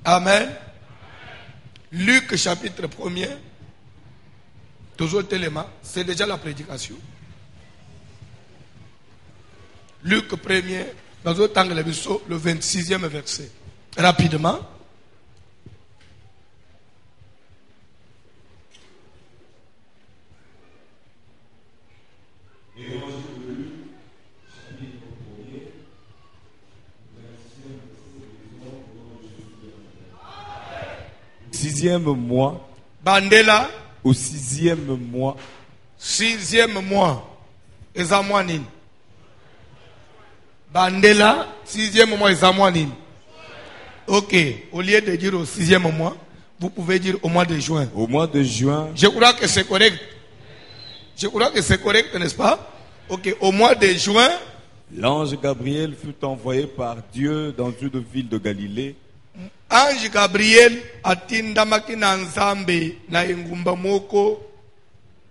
Amen. Luc chapitre 1er. Toujours tellement, c'est déjà la prédication. Luc 1er, dans le 26e verset. Rapidement. Sixième mois. Bandela. Au 6e mois. 6e mois. Ezamwanine. Bandela, 6e mois, Ezamwanine. Ok. Au lieu de dire au 6e mois, vous pouvez dire au mois de juin. Au mois de juin. Je crois que c'est correct. Je crois que c'est correct, n'est-ce pas? Ok. Au mois de juin. L'ange Gabriel fut envoyé par Dieu dans une ville de Galilée. Ange Gabriel atindamaki na nzambe na engumba moko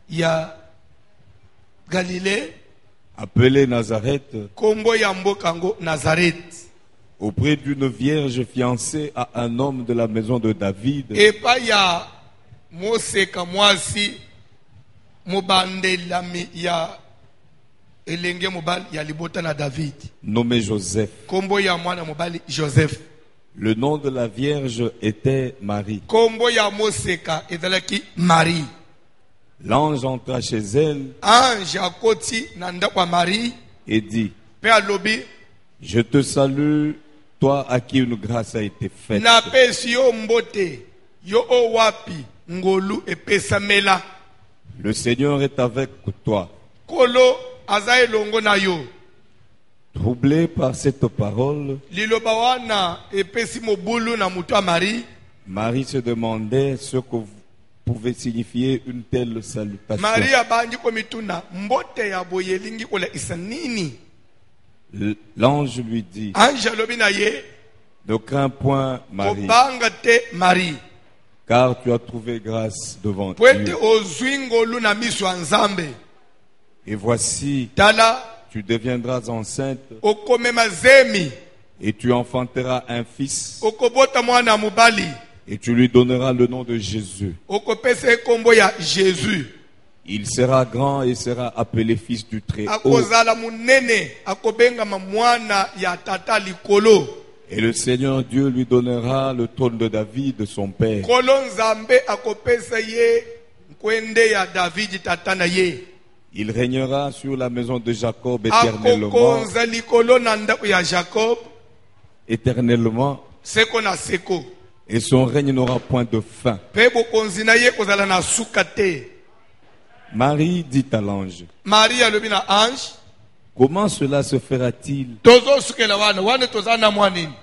ya Galilée appelé Nazareth, kombo ya mboka ngo Nazareth, auprès d'une vierge fiancée à un homme de la maison de David. Epa ya moseka mwasi mobandelami ya elenge mobali ya libota na David, nommé Joseph. Kombo ya mwana mobali Joseph. Le nom de la vierge était Marie. Kombo ya moseka ezalaki Marie. L'ange entra chez elle. Ange akoti na ndako ya Marie et dit, pe alobi, je te salue, toi à qui une grâce a été faite. Na pesi yo mbote yo owapi ngolu epesamela. Le Seigneur est avec toi. Kolo aza elongo na yo. Troublé par cette parole, Liloba wana epesi mobulu na mutu ya Marie. Marie se demandait ce que pouvait signifier une telle salutation. Marie abandi komituna mbote ya boye lingi kola isa nini. L'ange lui dit, Ange alobi na ye, ne crains point Marie, kobanga te Marie, car tu as trouvé grâce devant pwete Dieu. ozwi ngolu na miso ya Nzambe. Et voici, Tala tu deviendras enceinte okomema zemi, et tu enfanteras un fils okobota mwana mobali, et tu lui donneras le nom de Jésus. okopesa kombo ya Jésus. Il sera grand et sera appelé fils du Très-Haut. Akozala munene, akobengama mwana ya tata likolo. Et le Seigneur Dieu lui donnera le trône de David, son père. Kolo Nzambe akopesa ye nkwende ya David tata na ye. Il régnera sur la maison de Jacob éternellement. Akokonza likolo na ndako ya Jacob Éternellement. seko na seko. Et son règne n'aura point de fin. Pe bokonzi na ye kozala na suka te. Marie dit à l'ange, Marie alobi na ange, comment cela se fera-t-il? tozo sukela wana toza na mwa nini?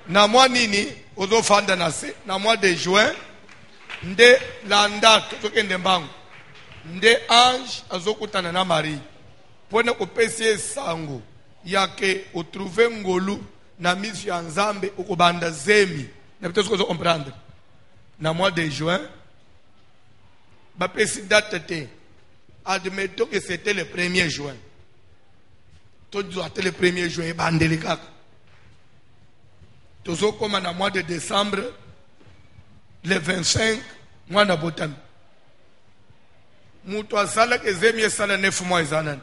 Na mwa nini ozofanda na se na mois de juin nde landa tozokende mbangu. Nde ange azokutana na Marie pona kopesa esango yake otrouve ngolu na miso ya Nzambe okobanda zemi. Na peut-être que vous comprendre. Na mois de juin bapesi date te. Admettons que c'était le 1er juin. Tout doit être le 1er juin bandeli kaka. Tozo koma na mois de décembre le 25 mois na botami. Mutu asala ke zemi esala 9 mois ezanani.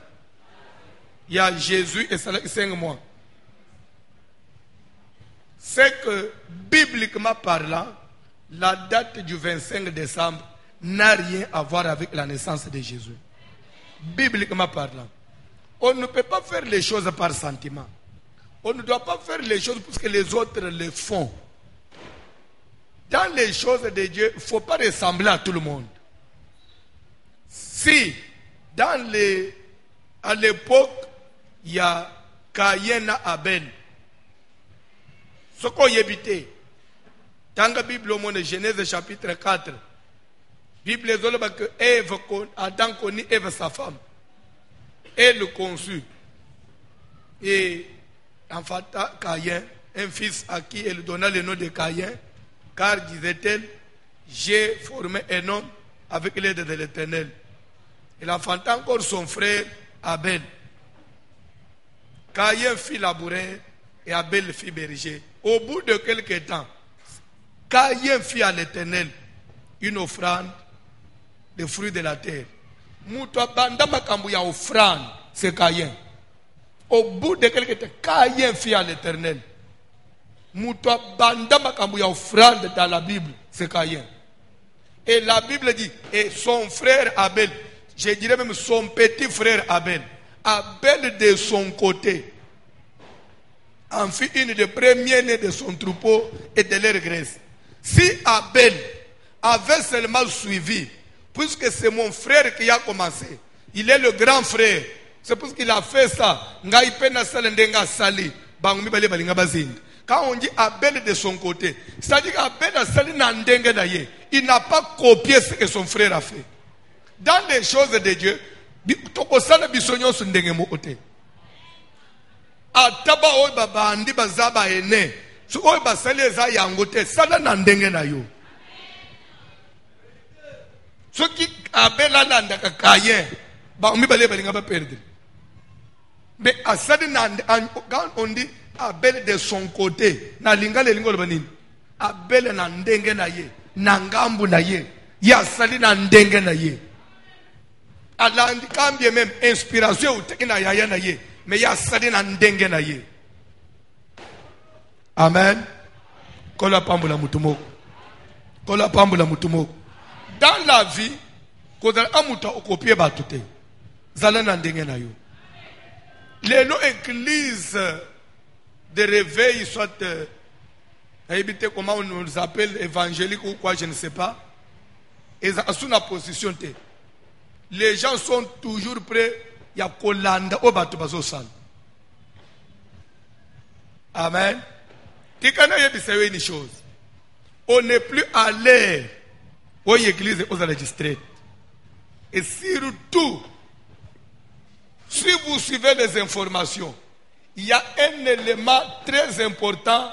Ya Jésus esala 5 mois. C'est que bibliquement parlant, la date du 25 décembre n'a rien à voir avec la naissance de Jésus. Bibliquement parlant. On ne peut pas faire les choses par sentiment. On ne doit pas faire les choses parce que les autres les font. Dans les choses de Dieu, il ne faut pas ressembler à tout le monde. Si, à l'époque, il y a Caïn et Abel. Ce qu'on y habite, dans la Bible, au Genèse chapitre 4, la Bible dit que Adam connaît Ève, sa femme. Elle le conçut. Et enfanta Caïn, un fils à qui elle donna le nom de Caïn, car, disait-elle, j'ai formé un homme avec l'aide de l'Éternel. Il enfanta encore son frère Abel. Caïn fit labourer et Abel fit berger. Au bout de quelques temps, Caïn fit à l'Éternel une offrande des fruits de la terre. Muto banda makambu ya offrande, c'est Caïn. Au bout de quelques temps, Caïn fit à l'Éternel. Muto banda makambu ya offrande dans la Bible, c'est Caïn. Et la Bible dit, et son frère Abel, je dirais même son petit frère Abel, Abel de son côté, en fit une des premiers-nés de son troupeau et de leur graisse. Si Abel avait seulement suivi, puisque c'est mon frère qui a commencé, il est le grand frère, c'est parce qu'il a fait ça. Quand on dit Abel de son côté, c'est-à-dire qu'Abel a sali nandenge d'ailleurs. Il n'a pas copié ce que son frère a fait. Dans les choses de Dieu, tokosala bisonyo sundenge mo ote. Ataba oy baba andi bazaba ene. So oy basali eza yangote sala nandenge na yo. So ki Abel alanda ka Caïn, ba umi bale balinga ba perdre. Mais asali nande quand on dit Abel de son côté, na linga le lingo banini. Abel na ndenge na ye, na ngambu na ye, ya sali na ndenge na ye. Alandi kambie même inspiration uteki na yaya na ye, mais ya sali na ndenge na ye. Amen. Kola pambula mutumoko. Kola pambula mutumoko. Dans la vie, kodala amuta okopie batute. Zala na ndenge na yo. Lelo église de réveil, soit comment on nous appelle, évangélique ou quoi, je ne sais pas. Et sous la position, les gens sont toujours prêts. Il y a Kolanda au bateau basosal. Amen. Une chose. On n'est plus à l'air aux églises et aux enregistrés. Et surtout, si vous suivez les informations, il y a un élément très important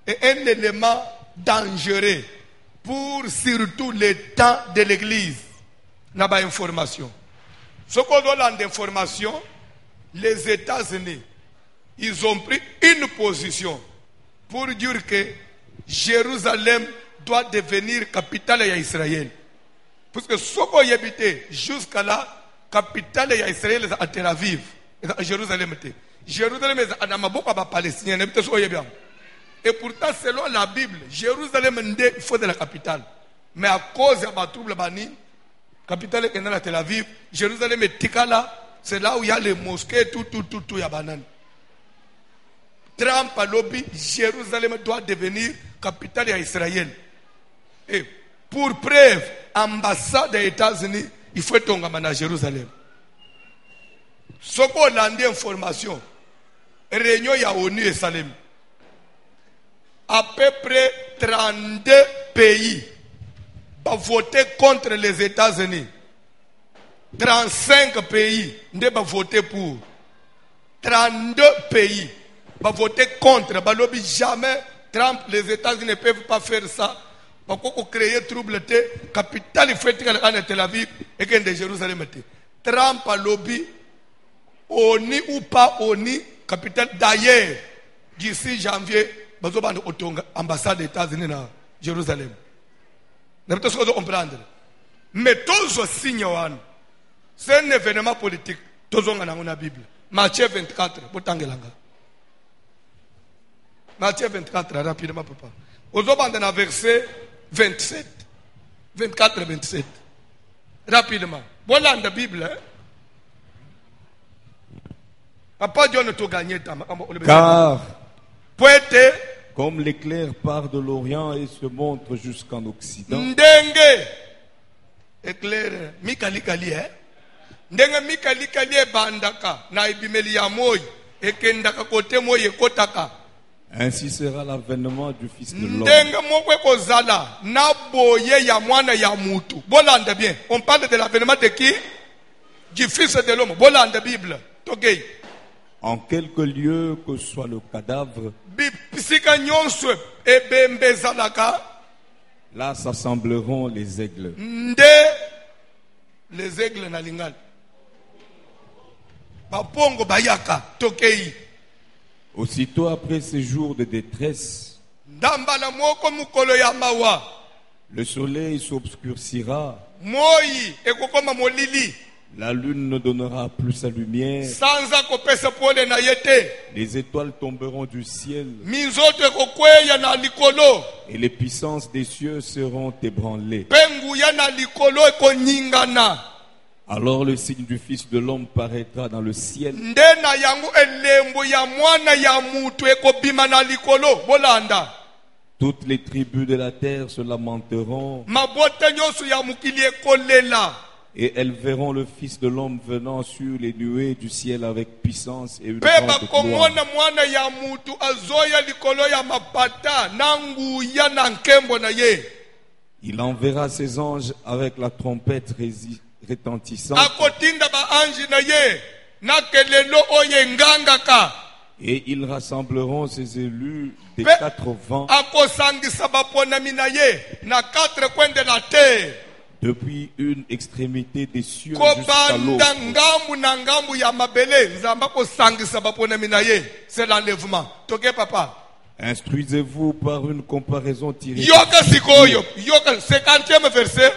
et un élément dangereux pour surtout les temps de l'église. N'a pas information. Ce qu'on donne d'information, les États-Unis, ils ont pris une position pour dire que Jérusalem doit devenir capitale d'Israël. Parce que ce qu'on y habitait jusqu'à là, capitale d'Israël est à Tel Aviv, à Jérusalem. Jérusalem est à Namaboko, à Palestine. Et pourtant, selon la Bible, Jérusalem il faut de la capitale. Mais à cause de la trouble, la capitale est à Tel Aviv, Jérusalem est Tikala, c'est là où il y a les mosquées, tout, il y a banane. Trump a lobby, Jérusalem doit devenir capitale d'Israël. Et pour preuve, ambassade des États-Unis, il faut être à Jérusalem. Ce qu'on a d'information, réunion à ONU et Salem. À peu près 32 pays ont voté contre les États-Unis. 35 pays ont voté pour. 32 pays ont voté contre. Jamais Trump, les États-Unis ne peuvent pas faire ça. Pour créer trouble, capitale il faut être à Tel Aviv et que de Jérusalem. Trump a lobby, ONU ou pas ONU, capitale d'ailleurs, d'ici janvier, ambassade des États-Unis à Jérusalem. Vous pouvez comprendre. Mais tous les signes, c'est un événement politique. Tous on a dans la Bible. Matthieu 24, Matthieu 24, rapidement, papa. Vous avez dans le verset 27. 24 et 27. Rapidement. Voilà dans la Bible. Papa Dieu ne t'a gagné. Car, Poète, comme l'éclair part de l'Orient et se montre jusqu'en Occident, ndenge éclair mikali kali ndenge mikali kali bandaka na ibimeli ya moyi ekendaka kote moyi ekotaka. ainsi sera l'avènement du Fils de l'homme. Ndenge moko kozala na boye ya mwana ya mutu. Bolande bien. On parle de l'avènement de qui? Du Fils de l'homme. Bolande Bible. Togei. En quelque lieu que soit le cadavre, là s'assembleront les aigles. Les aigles na lingal. Bapongo bayaka tokei. Aussitôt après ces jours de détresse, ndambala moko mukolo ya mawa le soleil s'obscurcira, moyi ekokoma molili la lune ne donnera plus sa lumière, sanza kopesa pole na yete les étoiles tomberont du ciel minzoto ekokweya na likolo et les puissances des cieux seront ébranlées. penguya na likolo ekonyingana Alors le signe du Fils de l'homme paraîtra dans le ciel. nde na yango elembo ya mwana ya mutu ekobima na likolo bolanda Toutes les tribus de la terre se lamenteront mabota nyonso ya mokili ekolela et elles verront le Fils de l'homme venant sur les nuées du ciel avec puissance et une mpe grande gloire. bakomona mwana ya mutu azoya likolo ya mapata na nguya na nkembo na ye Il enverra ses anges avec la trompette retentissante akotinda baanji na ye na kelelo oyo engangaka et ils rassembleront ses élus des Pe- quatre vents akosangisa baponami na ye na 4 coins de la terre depuis une extrémité des cieux jusqu'à kobanda l'autre. ngambu na ngambu ya mabele nzambe akosangisa baponami na ye c'est l'enlèvement toke papa Instruisez-vous par une comparaison tirée yoka sikoyo yoka 50e verset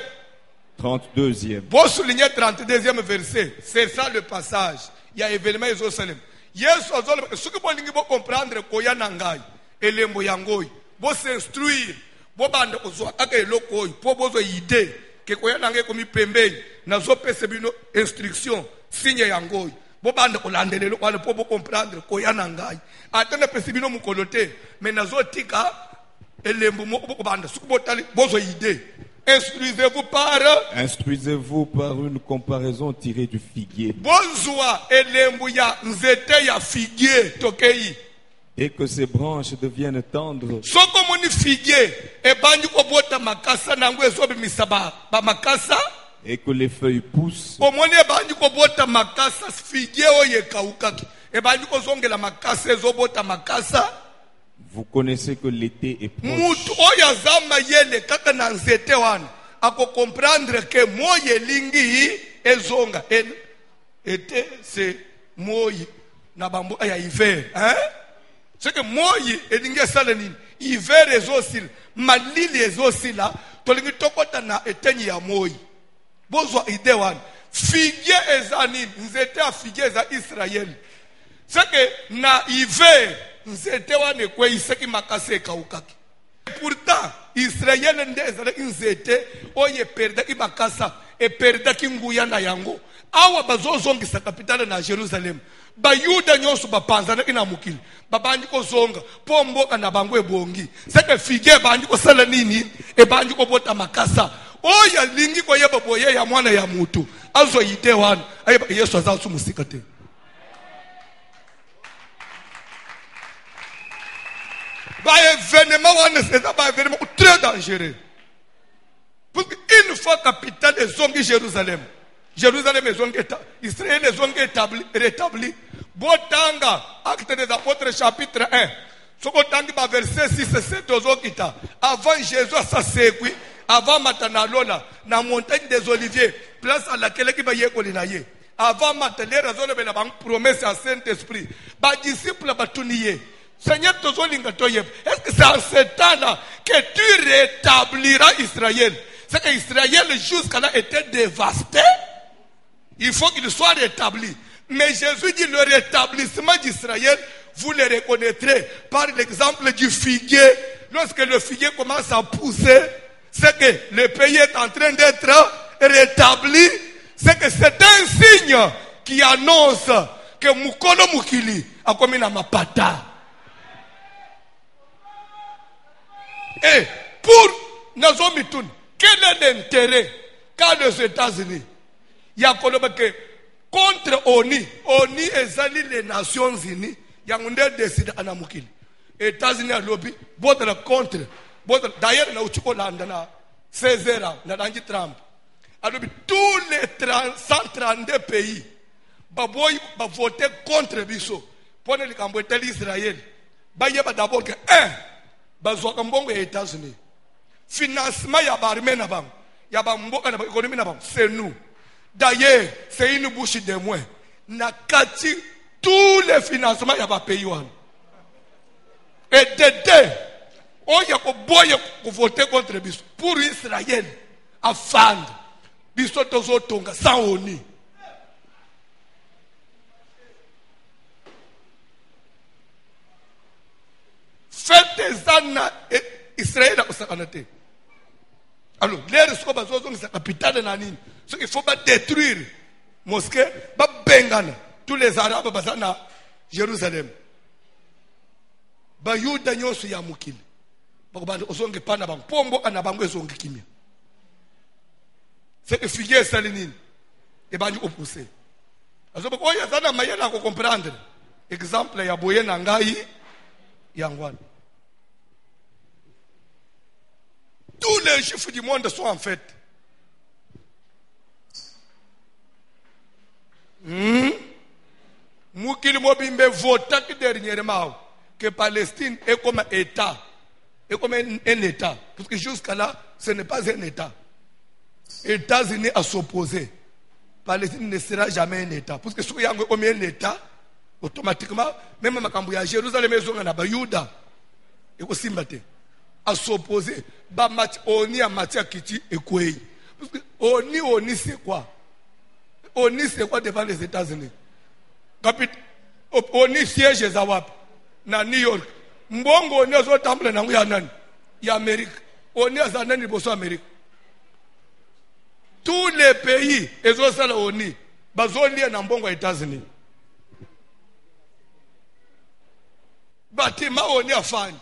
32e. Bon souligner 32e verset. C'est ça le passage. Il y a événement à Jérusalem. Yesu azolo ce que bolingi bo comprendre koya nangai elembo yangoy bo s'instruire bo banda kozwa aka eloko oyo po bozo idée ke koya nangai komi pembeni nazo pesa bino instruction signe yangoy bo banda kolandelela kwa po bo comprendre koya nangai atana pesa bino mukolote mais nazo tika elembo mo bo banda suku botali bozo idée. Instruisez-vous par une comparaison tirée du figuier. Bonjour, elembu ya nzete ya figuier tokei. Et que ses branches deviennent tendres. Soko moni figuier e banyi ko bota makasa nangu ezobe misaba ba makasa. Et que les feuilles poussent. Omoni e banyi ko bota makasa figuier oye kaukaki. E banyi ko zongela makasa ezobota makasa. Vous connaissez que l'été est proche. Mutu oya zama yele kaka na nzete wana ako comprendre que moye lingi ezonga été c'est moye na bambo ya hiver hein c'est que moye elingi sala nini hiver ezosil malili ezosila tolingi tokota na etenyi ya moye bozwa ide wana figuier ezani nzete ya figuier za Israël c'est que na hiver nzete wane kwe iseki makase kaukaki pourtant Israël ndezala nzete oye perda ki makasa e perda ki nguya na yango awa bazozongisa kapitale na Jerusalem bayuda nyonso bapanzana ina mukili babandi ko zonga pomboka na bango ebongi seke fige bandi ko sala nini e bandi ko bota makasa oya lingi ko yeba boye ya mwana ya mutu azo yite wana ayeba Yesu azasu musikate. Événement c'est un événement très dangereux. Parce qu'une fois capitale est zongi Jérusalem, Jérusalem est zongi Israël est zongi rétabli. Botanga, acte des apôtres chapitre 1. Sokotangi ba verset 6 et 7 ozokita. Avant Jésus sa sekwi, avant matanalola na montagne des Oliviers, place à laquelle ki ba yekoli na ye. Avant matalera zone bela bang promesse à Saint-Esprit. Ba disciple ba tuniye. Seigneur, est-ce que c'est en ce temps-là que tu rétabliras Israël? C'est que Israël jusqu'à là était dévasté. Il faut qu'il soit rétabli. Mais Jésus dit le rétablissement d'Israël, vous le reconnaîtrez par l'exemple du figuier. Lorsque le figuier commence à pousser, c'est que le pays est en train d'être rétabli. C'est que c'est un signe qui annonce que Mukolo Mukili a commis na mapata. Et pour Nazomitoun, quel est l'intérêt quand les États-Unis, il y a que contre ONU ezali les Nations Unies, il y a un décide à Namukil. États-Unis à lobby, votre contre, d'ailleurs, na uchiko landana 16 ans, na dangi Trump. Alors, tous les 132 pays, baboy, ba voter contre Bisso, pour les Cambodgiens l'Israël. Bah, d'abord que bazwaka mbongo ya États-Unis financement ya barmé na bango ya bamboka na économie na bango c'est nous d'ailleurs c'est une bouche de moins na kati tous les financements ya ba pays wana Et Dédé, on y a voté contre Bisso pour Israël, à Fand, Bisso Tozo Tonga, sans ONU. Faites des années, Israël a Sakanate. Alors, les rescopes sont la capitale de Nanine. Ce qu'il faut pas détruire, mosquée, pas bengana, tous les Arabes basana, Jérusalem. Ba yuda nyoso ya mukili bakubanda osonge pana bang pombo anabango esonge kimia c'est que figuer salinine e banji oppousser azoba oya zana mayela ko comprendre exemple ya boye na ngai yangwana. Tous les juifs du monde sont en fête. Mukili mobimbe vota ki dernièrement que Palestine est comme un État, est comme un État. Parce que jusqu'à là, ce n'est pas un État. États-Unis à s'opposer. Palestine ne sera jamais un État. Parce que si il y a comme un État, automatiquement, même à Jérusalem, il y a Bayuda. Et aussi, à s'opposer. Oni a matière Kiti et Koué. Parce que Oni c'est quoi? Oni c'est quoi devant les États-Unis? Oni siège les Zawap. Na New York. Mbongo oni azo tambula na nguya nani? Ya Amérique. Oni azanani boso Amérique. Tous les pays ezo sala oni bazoli na mbongo ya États-Unis. Batima oni afani.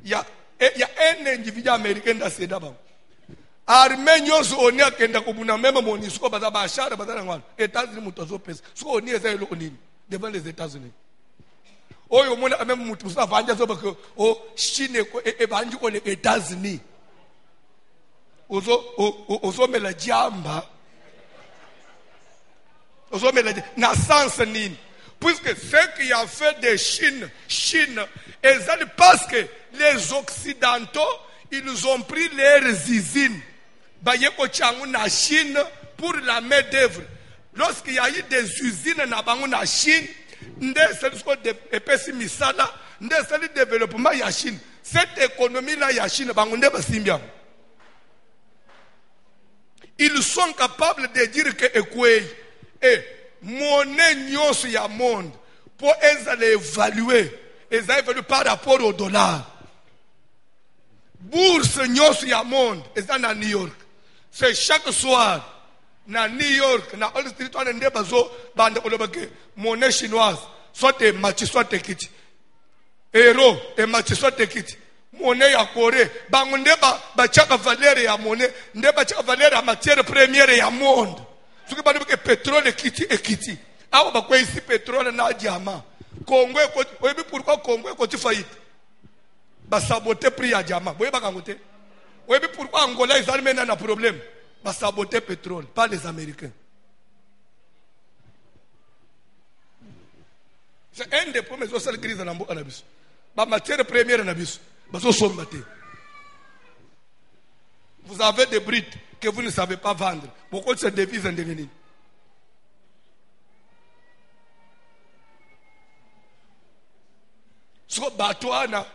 Ya un individu américain da seda ba. Armenios oni akenda kubuna mema monisco baza bashara bazana ngwana. États-Unis mutozo pesa. So oni ezelo oni devant les États-Unis. Oyo mona même mutu musa vanja zo bako o Chine ko e banji ko les États-Unis. Ozo mela jamba. Ozo mela na sens nini. Puisque ce qui a fait de Chine, parce que les Occidentaux, ils ont pris leurs usines. Bayeko changu na Chine pour la main d'œuvre. Lorsqu'il y a eu des usines na Chine, développement ya Chine. Cette économie-là ya Chine, ils sont capables de dire que monnaie nyos ya monde pour évaluer par rapport au dollar. Bourse nyos ya monde est à New York. C'est chaque soir. Na New York, na Wall Street, on a bazo bande olobake monnaie chinoise, soit et match soit et kiti. Euro et match soit et kiti. Monnaie ya Corée, bangunde ba chaka valeur ya monnaie, ndeba chaka valeur ya matière première ya monde. Ce qui parle que pétrole et kiti. Ah ba quoi ici pétrole na diamant. Congo et pourquoi Congo est faillite? Ba saboter prix ya diamant. Vous voyez ba kangote? Vous voyez pourquoi Angola ils ont un problème? Va saboter pétrole, pas les Américains. C'est un des premiers crises dans l'Anabis. La matière première en Abis. Vous avez des brides que vous ne savez pas vendre. Beaucoup de ces devises en devenir. So Batouana,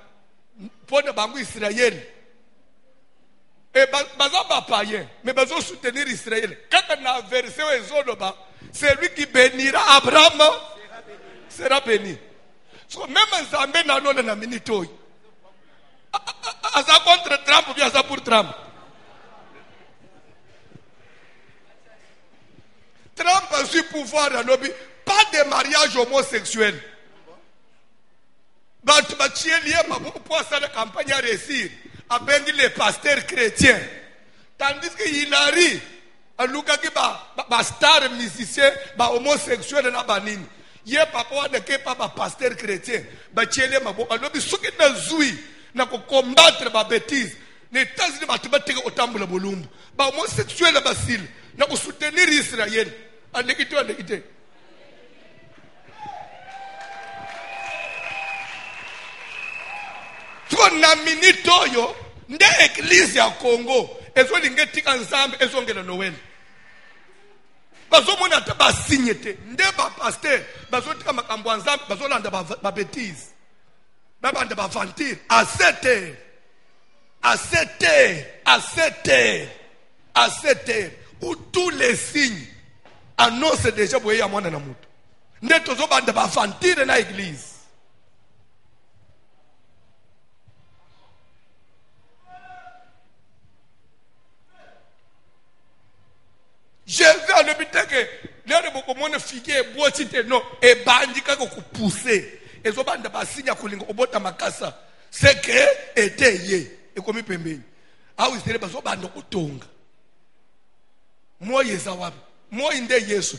pour le Bangou Israël. Et baza païen, mais baza soutenir Israël. Quand on a versé c'est lui qui bénira Abraham, sera béni. Même en Zambé n'a pas de minute. Asa contre Trump ou bien asa pour Trump. Trump a su pouvoir à lobby, pas de mariage homosexuel. Pour ça la campagne a réussi. A béni les pasteurs chrétiens. Tandis que Hillary, a Lukaki ba star musicien, ba homosexuel na banine. Yé papa ne ke pas pasteur chrétien. Ba tiele mabo. Alors bisuki na zui na ko combattre ba bêtise. Les États-Unis ba tubateke otambula bolumbu. Ba homosexuel ba sil na ko soutenir Israël. Alekite. Na minute oyo nde église ya Congo ezo lingetika nzambe ezongela Noël bazomona ta ba signete nde ba pasteur bazotika makambo nzambe bazolanda ba bêtise babanda bafantir à 7 heures. À 7 heures, à 7 heures, à 7 heures, où tous les signes annoncent déjà que ya mwana na mutu. Ndeto zo banda bafantir na église. Jésus a le but que l'heure beaucoup monde figué bois cité non et bandi kako pousser et zo banda ba sinya kulinga obota makasa c'est que était yé et comme pembeni ah oui c'est pas zo banda kutonga moi yesa wapi moi inde Yesu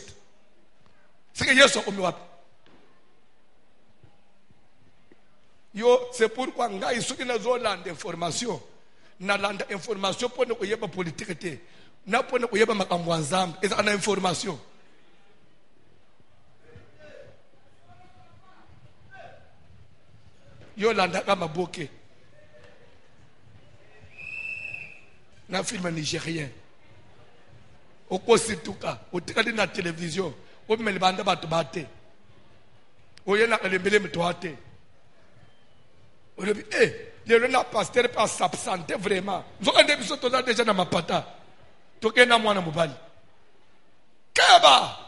c'est que Yesu omi wapi yo c'est pourquoi ngai soki na zo lande information na lande information pour ne koyeba politique te na pone koyeba makambo ya Nzambe eza na information yo landa kama boke na film nigérien okosi tuka otikali na télévision omeli banda bato bate oyena kalembele mtoate olebi lelo na pasteur pas s'absenter vraiment nzoka nde biso toza déjà na mapata tokena mwana mobali kaba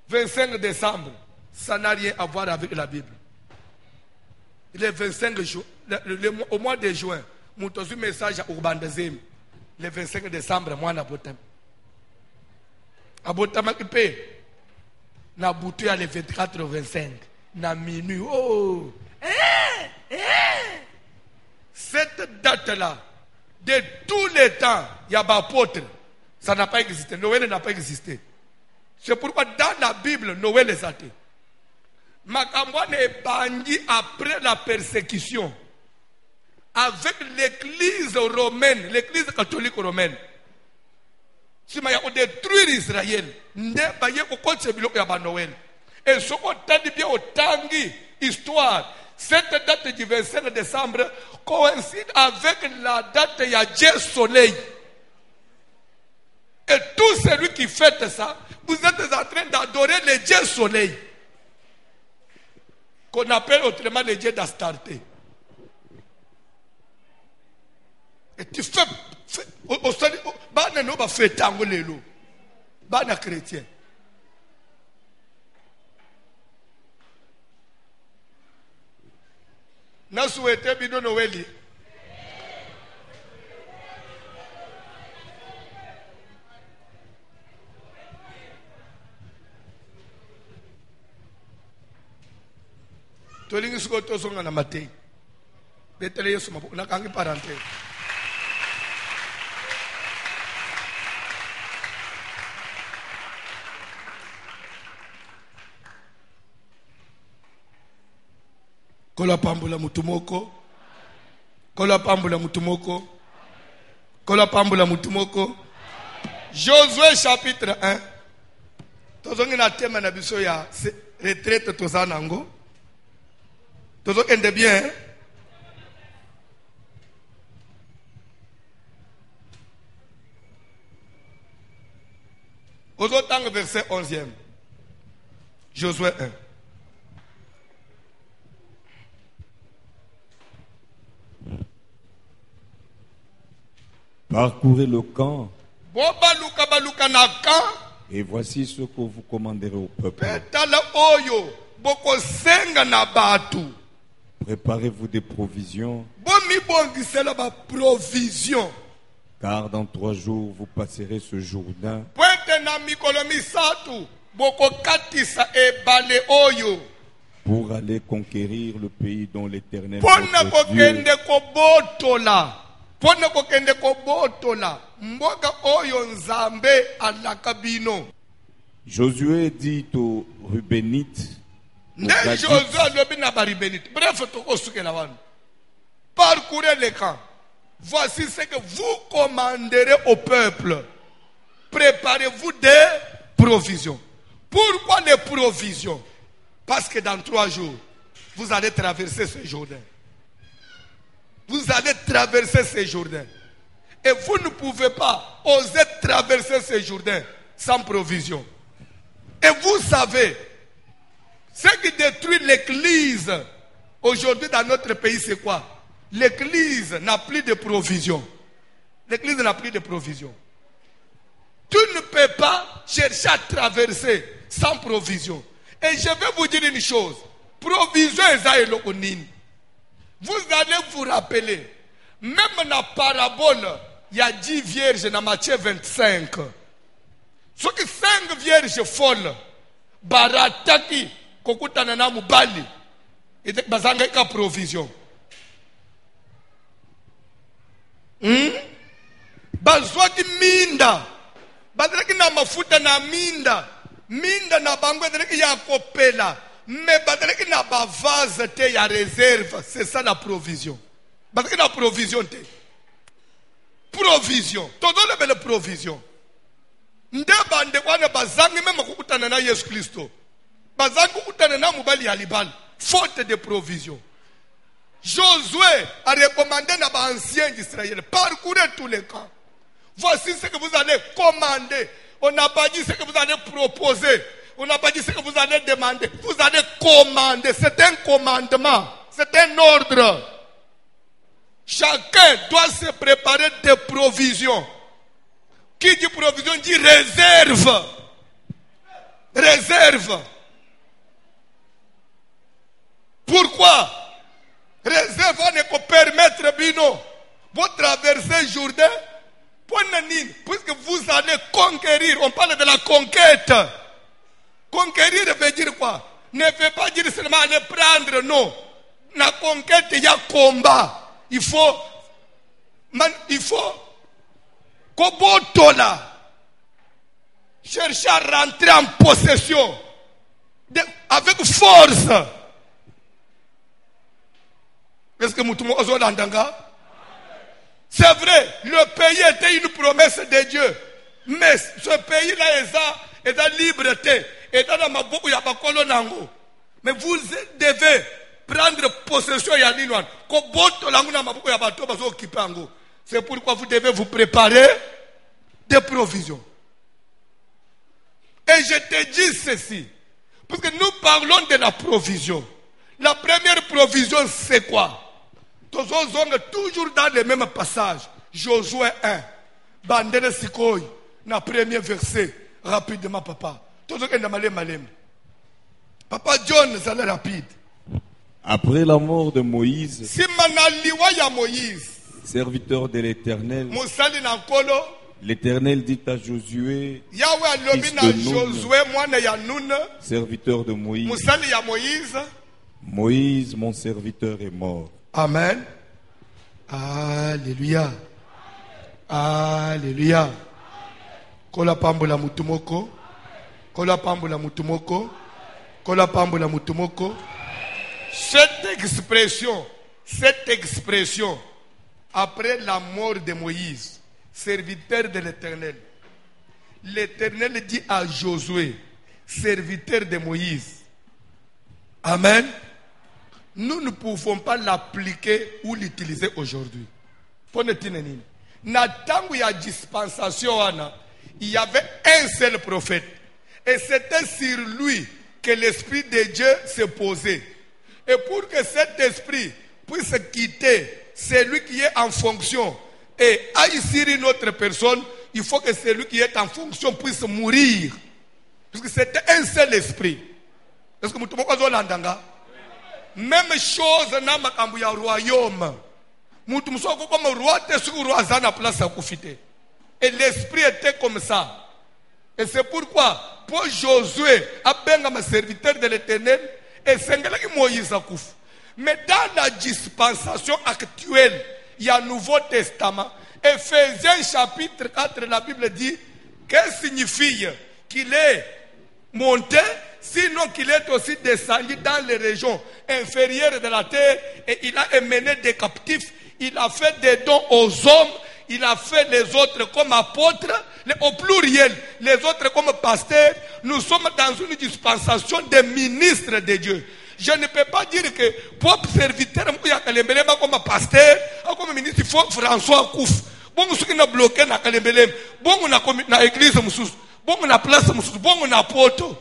25 décembre ça n'a rien à voir avec la Bible. Le 25 au mois de juin mutozu message au bandezem le 25 décembre mwana botam abotama kipe na butu ya le 24 25 na minuit cette date là de tous les temps, il y a apôtre. Ça n'a pas existé. Noël n'a pas existé. C'est pourquoi dans la Bible, Noël est athée. Makambouane est banni après la persécution. Avec l'église romaine, l'église catholique romaine. Si il y a détruire Israël, ne pas y avoir Noël. Et ce qu'on t'a dit bien au tangi, histoire. Cette date du 25 décembre coïncide avec la date de Dieu Soleil. Et tout celui qui fait ça, vous êtes en train d'adorer le Dieu Soleil. Qu'on appelle autrement le Dieu d'Astarté. Et tu fais au fait tango lelo. Bana chrétien. Na souhaité bino Noël. Tolingi suko to songa na matei. Betele Yesu mabu na kangi parante. Kola pambula mutumoko. Kola pambula mutumoko. Kola pambula mutumoko. Josué chapitre 1. Tozongi na tema na biso ya retraite tozanango. Tozongi ende bien. Ozotang verset 11e. Josué 1. Parcourez le camp. Baluka na camp. Et voici ce que vous commanderez au peuple. Petala oyo boko senga na batu. Préparez-vous des provisions. Bomi bongisela ba provision. Car dans 3 jours vous passerez ce Jourdain. Pwete na mikolo misatu boko katisa ebale oyo. Pour aller conquérir le pays dont l'Éternel Pona votre Dieu kokende kobotola. Pona kokende kobotola. Mboga oyo nzambe alakabino. Josué dit aux Rubénites, aux Ne Gadites, Josué lobi na baribénite. Bref, toko suke la wana. Parcourez les camps. Voici ce que vous commanderez au peuple. Préparez-vous des provisions. Pourquoi des provisions? Parce que dans 3 jours, vous allez traverser ce Jourdain. Vous allez traverser ce Jourdain. Et vous ne pouvez pas oser traverser ce Jourdain sans provision. Et vous savez, ce qui détruit l'église Aujourd'hui, dans notre pays, c'est quoi? L'église n'a plus de provision. L'église n'a plus de provision. Tu ne peux pas chercher à traverser sans provision. Et je vais vous dire une chose. Provision est lokonini. Vous allez vous rappeler, même dans la parabole, il y a 10 vierges dans Matthieu 25. Ce qui 5 vierges folles, barataki, kokutana na mubali, et bazanga ka provision. Bazwaki minda, bazaki na mafuta na minda, minda na bango ezalaki ya kopela, mais bazalaki na bavase te ya réserve, c'est ça la provision. Bazaki na provision te. Provision, todo le belle provision. Ndeba ndekwana bazangi même kukutana na Yesu Kristo. Bazangi kukutana na mubali ya libali, faute de provision. Josué a recommandé à l'ancien d'Israël, parcourez tous les camps. Voici ce que vous allez commander. On n'a pas dit ce que vous allez proposer. On n'a pas dit ce que vous allez demander. Vous allez commander. C'est un commandement. C'est un ordre. Chacun doit se préparer des provisions. Qui dit provision dit réserve. Réserve. Pourquoi? Réserve ne peut permettre bino. Vous traversez Jourdain. Puisque vous allez conquérir. On parle de la conquête. Conquérir veut dire quoi? Ne veut pas dire seulement aller prendre, non. La conquête, il y a combat. Il faut Kobotola. Chercher à rentrer en possession. Avec force. Est-ce que Moutoumou Ozodandanga? C'est vrai, le pays était une promesse de Dieu. Mais ce pays-là est liberté. Et dans ma boucle, il y a pas colonango. Mais vous devez prendre possession de l'Inouan. C'est pourquoi vous devez vous préparer des provisions. Et je te dis ceci. Parce que nous parlons de la provision. La première provision, c'est quoi? Toujours dans le même passage. Josué 1. Bandele Sikoy. Na premier verset. Rapidement, papa. Papa John, ça allait rapide. Après la mort de Moïse, Si manaliwa ya Moïse. serviteur de l'Éternel, Musali na nkolo. l'Éternel dit à Josué, Yahweh alobi fils na de Nun, Josué mwana ya Nun. serviteur de Moïse, Musali ya Moïse. Moïse, mon serviteur, est mort. Amen. Alléluia. Alléluia. Kola pambola mutumoko. Kola pambola mutumoko. Kola pambola mutumoko. Cette expression, après la mort de Moïse, serviteur de l'Éternel, l'Éternel dit à Josué, serviteur de Moïse. Amen. Nous ne pouvons pas l'appliquer ou l'utiliser aujourd'hui. Natangu ya dispensation, il y avait un seul prophète. Et c'était sur lui que l'Esprit de Dieu se posait. Et pour que cet esprit puisse quitter celui qui est en fonction et aille sur une autre personne, il faut que celui qui est en fonction puisse mourir. Parce que c'était un seul esprit. Est-ce que vous l'entendez? Même chose dans le royaume. Et l'esprit était comme ça. Et c'est pourquoi, pour Josué, un serviteur de l'Éternel, et Moïse. Mais dans la dispensation actuelle, il y a un Nouveau Testament. Ephésiens chapitre 4, la Bible dit, qu'est-ce que signifie qu'il est monté, sinon qu'il est aussi descendu dans les régions inférieures de la terre, et il a emmené des captifs, il a fait des dons aux hommes, il a fait les autres comme apôtres, au pluriel, les autres comme pasteurs. Nous sommes dans une dispensation de ministres de Dieu. Je ne peux pas dire que pour serviteur comme pasteur, comme ministre, il faut François Kouf. Bon, ce qui n'a bloqué na Kalembelem, bon, on a na église, bon, on a place, bon, on a poto.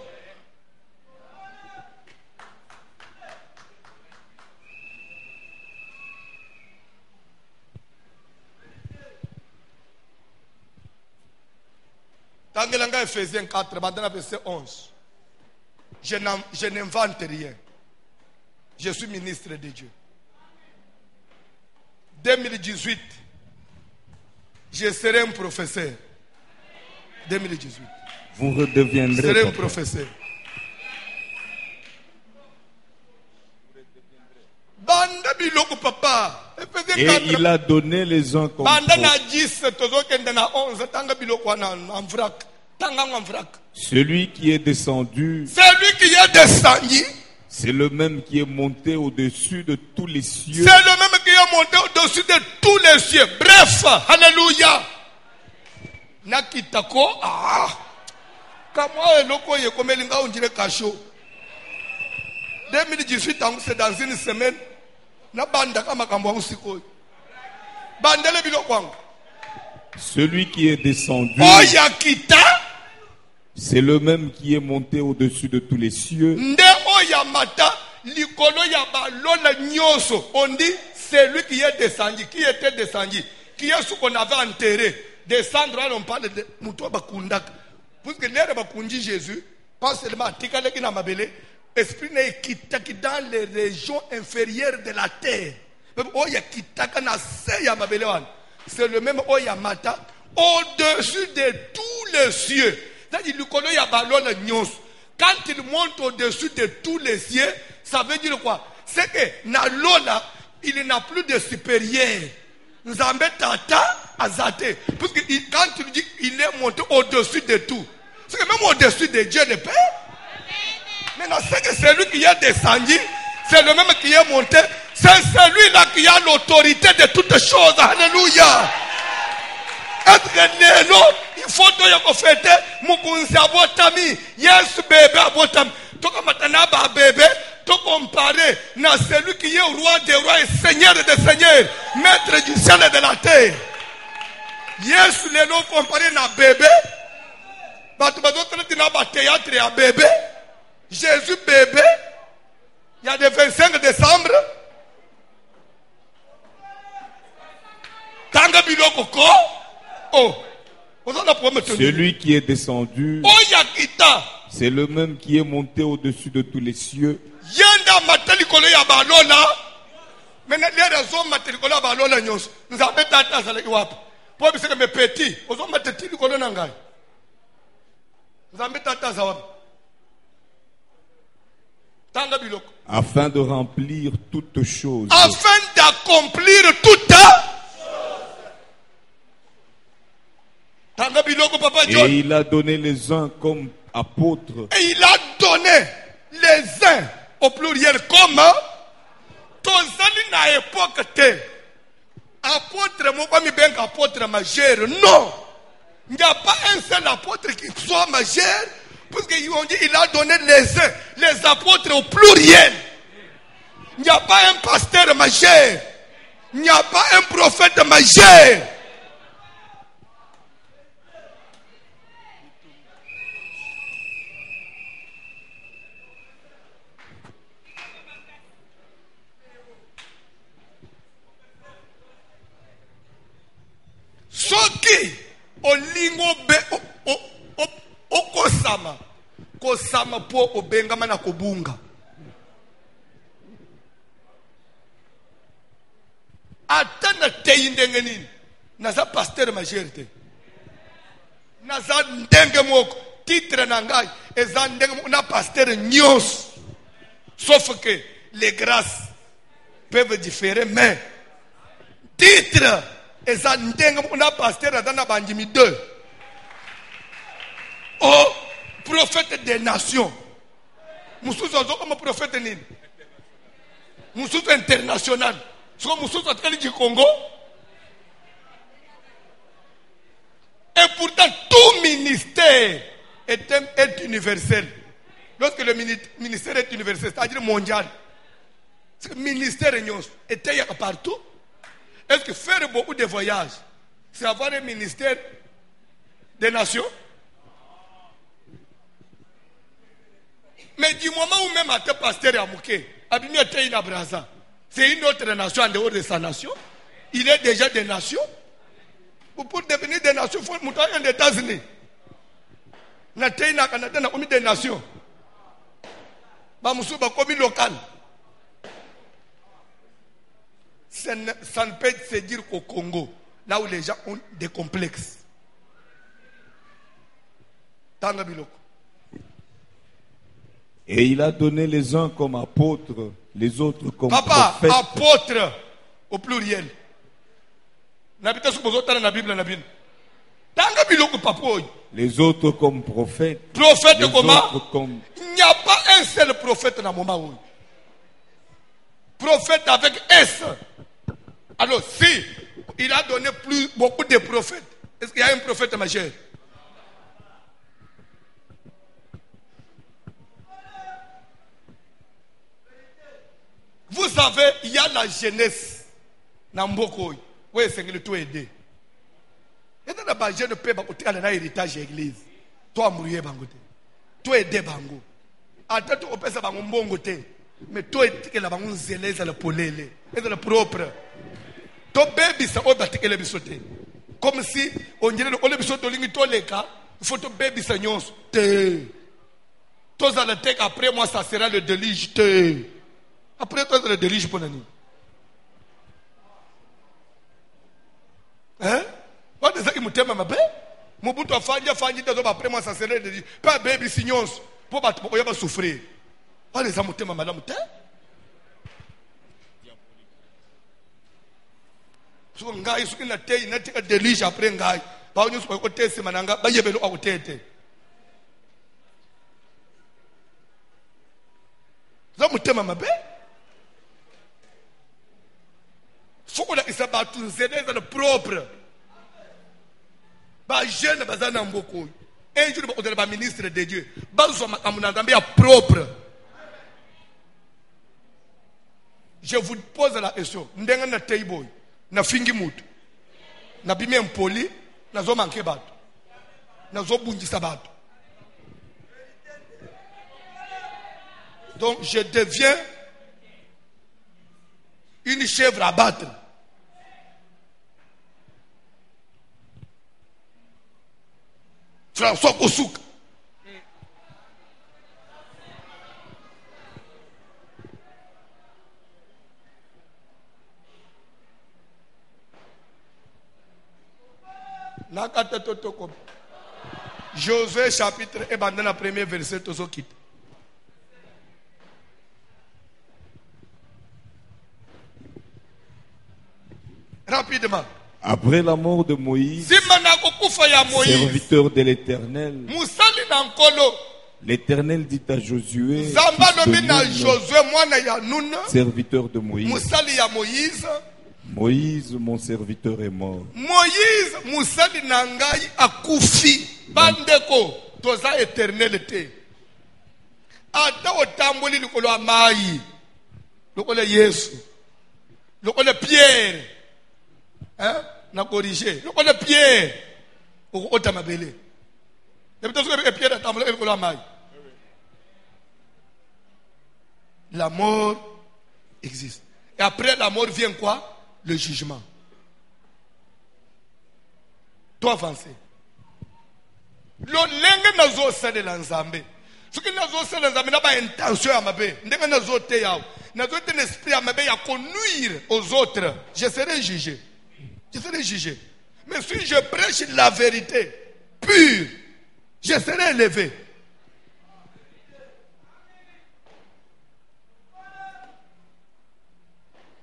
Tangelanga Ephésiens 4, maintenant verset 11. Je n'invente rien. Je suis ministre de Dieu. 2018, je serai un professeur. 2018. Vous redeviendrez. Je serai un papa. professeur. Banda biloko papa. Et il a donné les uns comme Banda na autres. 10, tozokende na 11, tanga biloko wana en vrac. Tanga en vrac. Celui qui est descendu, Celui qui est descendu, c'est le même qui est monté au-dessus de tous les cieux. c'est le même qui est monté au-dessus de tous les cieux. Bref, alléluia. Nakitako, Kamwa eloko ye komelinga onjire kasho. 2018 c'est dans une semaine. Na banda kama kambo usiko. Bandele biloko wangu. Celui qui est descendu, Oya kita, c'est le même qui est monté au-dessus de tous les cieux. nde oya mata, likolo ya balola nyoso. On dit celui qui est descendu, qui était descendu, qui est ce qu'on avait enterré. Descendre, on parle de Moutoua Bakundak. Parce que l'air Bakundi Jésus, pas seulement Tikale qui n'a mabélé, esprit n'est qui dans les régions inférieures de la terre. Oya Kitaka na seya mabélé. C'est le même Oya Mata, au-dessus de tous les cieux. C'est-à-dire, il y a ballon nyos. Quand il monte au-dessus de tous les cieux, ça veut dire quoi? C'est que na lola, il n'a plus de supérieur. Nzambe tata azate. Parce que quand il dit qu'il est monté au-dessus de tout, c'est que même au-dessus de Dieu le Père. Maintenant, c'est que celui qui est descendu, c'est le même qui est monté. C'est celui-là qui a l'autorité de toutes choses. Alléluia. Être non, il faut que fête mukunzi abotami. Yes, bébé abotami. Toko matana ba bébé. To comparer na celui qui est roi des rois et seigneur des seigneurs, maître du ciel et de la terre. Yes, les noms comparé na bébé. Batu bazotrete na ba théâtre ya bébé. Jésus bébé. Il y a le 25 décembre. Tanga biloko ko. Oh. Celui qui est descendu, Oyakita. c'est le même qui est monté au-dessus de tous les cieux. Yenda matelikolo ya balola. Mena les raisons matelikolo ya balola nyos. Nous avons tata sala iwapo. Pour que mes petits, ozo matelikolo na ngai. Nous avons tata sala. Tanga biloko. Afin de remplir toutes choses. Afin d'accomplir toute. Tanga biloko papa John. Et il a donné les uns comme apôtres. Et il a donné les uns au pluriel comme tozali na époque te. Apôtre moko mi benga apôtre majeur. Non. Il n'y a pas un seul apôtre qui soit majeur. Parce qu'ils ont dit il a donné les uns, les apôtres au pluriel. Il n'y a pas un pasteur majeur. Il n'y a pas un prophète majeur. Soki olingo be okosama kosama po obengama na kobunga. Atana teindenge nini naza pasteur majorité naza ndenge moko titre na ngai eza ndenge moko na pasteur nyos, sauf que les grâces peuvent différer, mais titre eza ndenge moko na pasteur adana banjimi 2 au prophète des nations. Mususu azo comme prophète nini mususu international. So mususu atkali du Congo. Et pourtant tout ministère est universel. Lorsque le ministère est universel, c'est-à-dire mondial, c'est le ministère était partout. Est-ce que faire beaucoup de voyages, c'est avoir un ministère des nations? Mais du moment où même à tes pasteur à Mouké, Abimi était une Abraza, c'est une autre nation en dehors de sa nation. Il est déjà des nations. Pour devenir des nations, il faut monter aux États-Unis. Na tei na Canada na komi des nations. Ba musu ba komi local. Ça ne peut se dire qu'au Congo, là où les gens ont des complexes. Tanga biloko. Et il a donné les uns comme apôtres, les autres comme Papa, prophètes. apôtre au pluriel. N'habitez sur vos na Bible na Bible. Tanga biloko papoy. Les autres comme prophètes. Prophète Les comment? autres comme... Il n'y a pas un seul prophète dans le moment où. Prophète avec S. Alors si il a donné beaucoup de prophètes, est-ce qu'il y a un prophète majeur? Vous savez, il y a la jeunesse. Namboko. Oui, c'est que le tout aider. Et dans la jeune paix, tu as un héritage de l'église. Toi, mourir bangote. Toi, aider bango. Attends, tu opères ça bango bongote. Mais toi, tu es la bango zélé, c'est le polélé. C'est le propre. Toi, bébé, ça va battre le bisote. Comme si on dirait que le bisote, il faut que bébé, ça nyons. Toi, ça le tech après moi, ça sera le délige. Après toi, le délige pour l'année. Hein? What is that? Il m'a ma bé? Mon bout de fanya, après moi, ça sera le délige. Pas bébé, signons. Pour battre, on va souffrir. What is that? Mon madame, so ngai so ina tei na tika delige après ngai ba onyo so ko tese mananga ba yebelo akutete za mutema mabe fokola isabatu nzedeza le propre ba jeune bazana mboko un jour ba ba ministre de Dieu ba zo makamuna ngambe ya propre. Je vous pose la question ndenga na tei boy na fingi mutu na bime mpoli na zo manke bato na zo bungisa bato. Donc je deviens une chèvre à battre. François Kosouk. Josué chapitre et dans le premier verset tout quitte. Rapidement. Après la mort de Moïse, serviteur de l'Éternel, l'Éternel dit à Josué, serviteur de Moïse, Moïse, mon serviteur, est mort. Moïse, Moussali Nangai akufi. Bandeko, toza éternalité. Ata otamboli lukolo amai. Lukolo Yesu. Lukolo Pierre. Hein? Na corrigé. Lukolo Pierre. Otamabele. Pierre atamboli lukolo amai. La mort existe. Et après la mort vient quoi? Le jugement. Toi avancer. L'olenge nazo sale lanzambe. Ce qui nazo sale lanzambe n'a pas intention à mabe. Ndenge nazo te yao. Nazo te l'esprit à mabe ya connuire aux autres. Je serai jugé. Je serai jugé. Mais si je prêche la vérité pure, je serai élevé.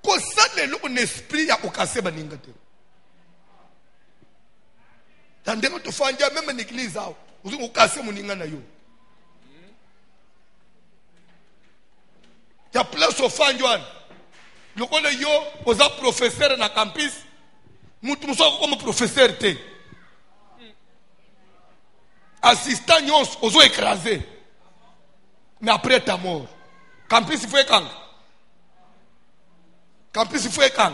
Kosale un esprit ya okase baninga te. Tandem to fanja même en église ao. Uzu okase muninga na yo. Ya place au fanjwan. Lokole yo oza professeur na campus. Mutu muso comme professeur te. Assistant nyos ozo écrasé. Mais après ta mort. Campus il faut quand? Campus il faut quand?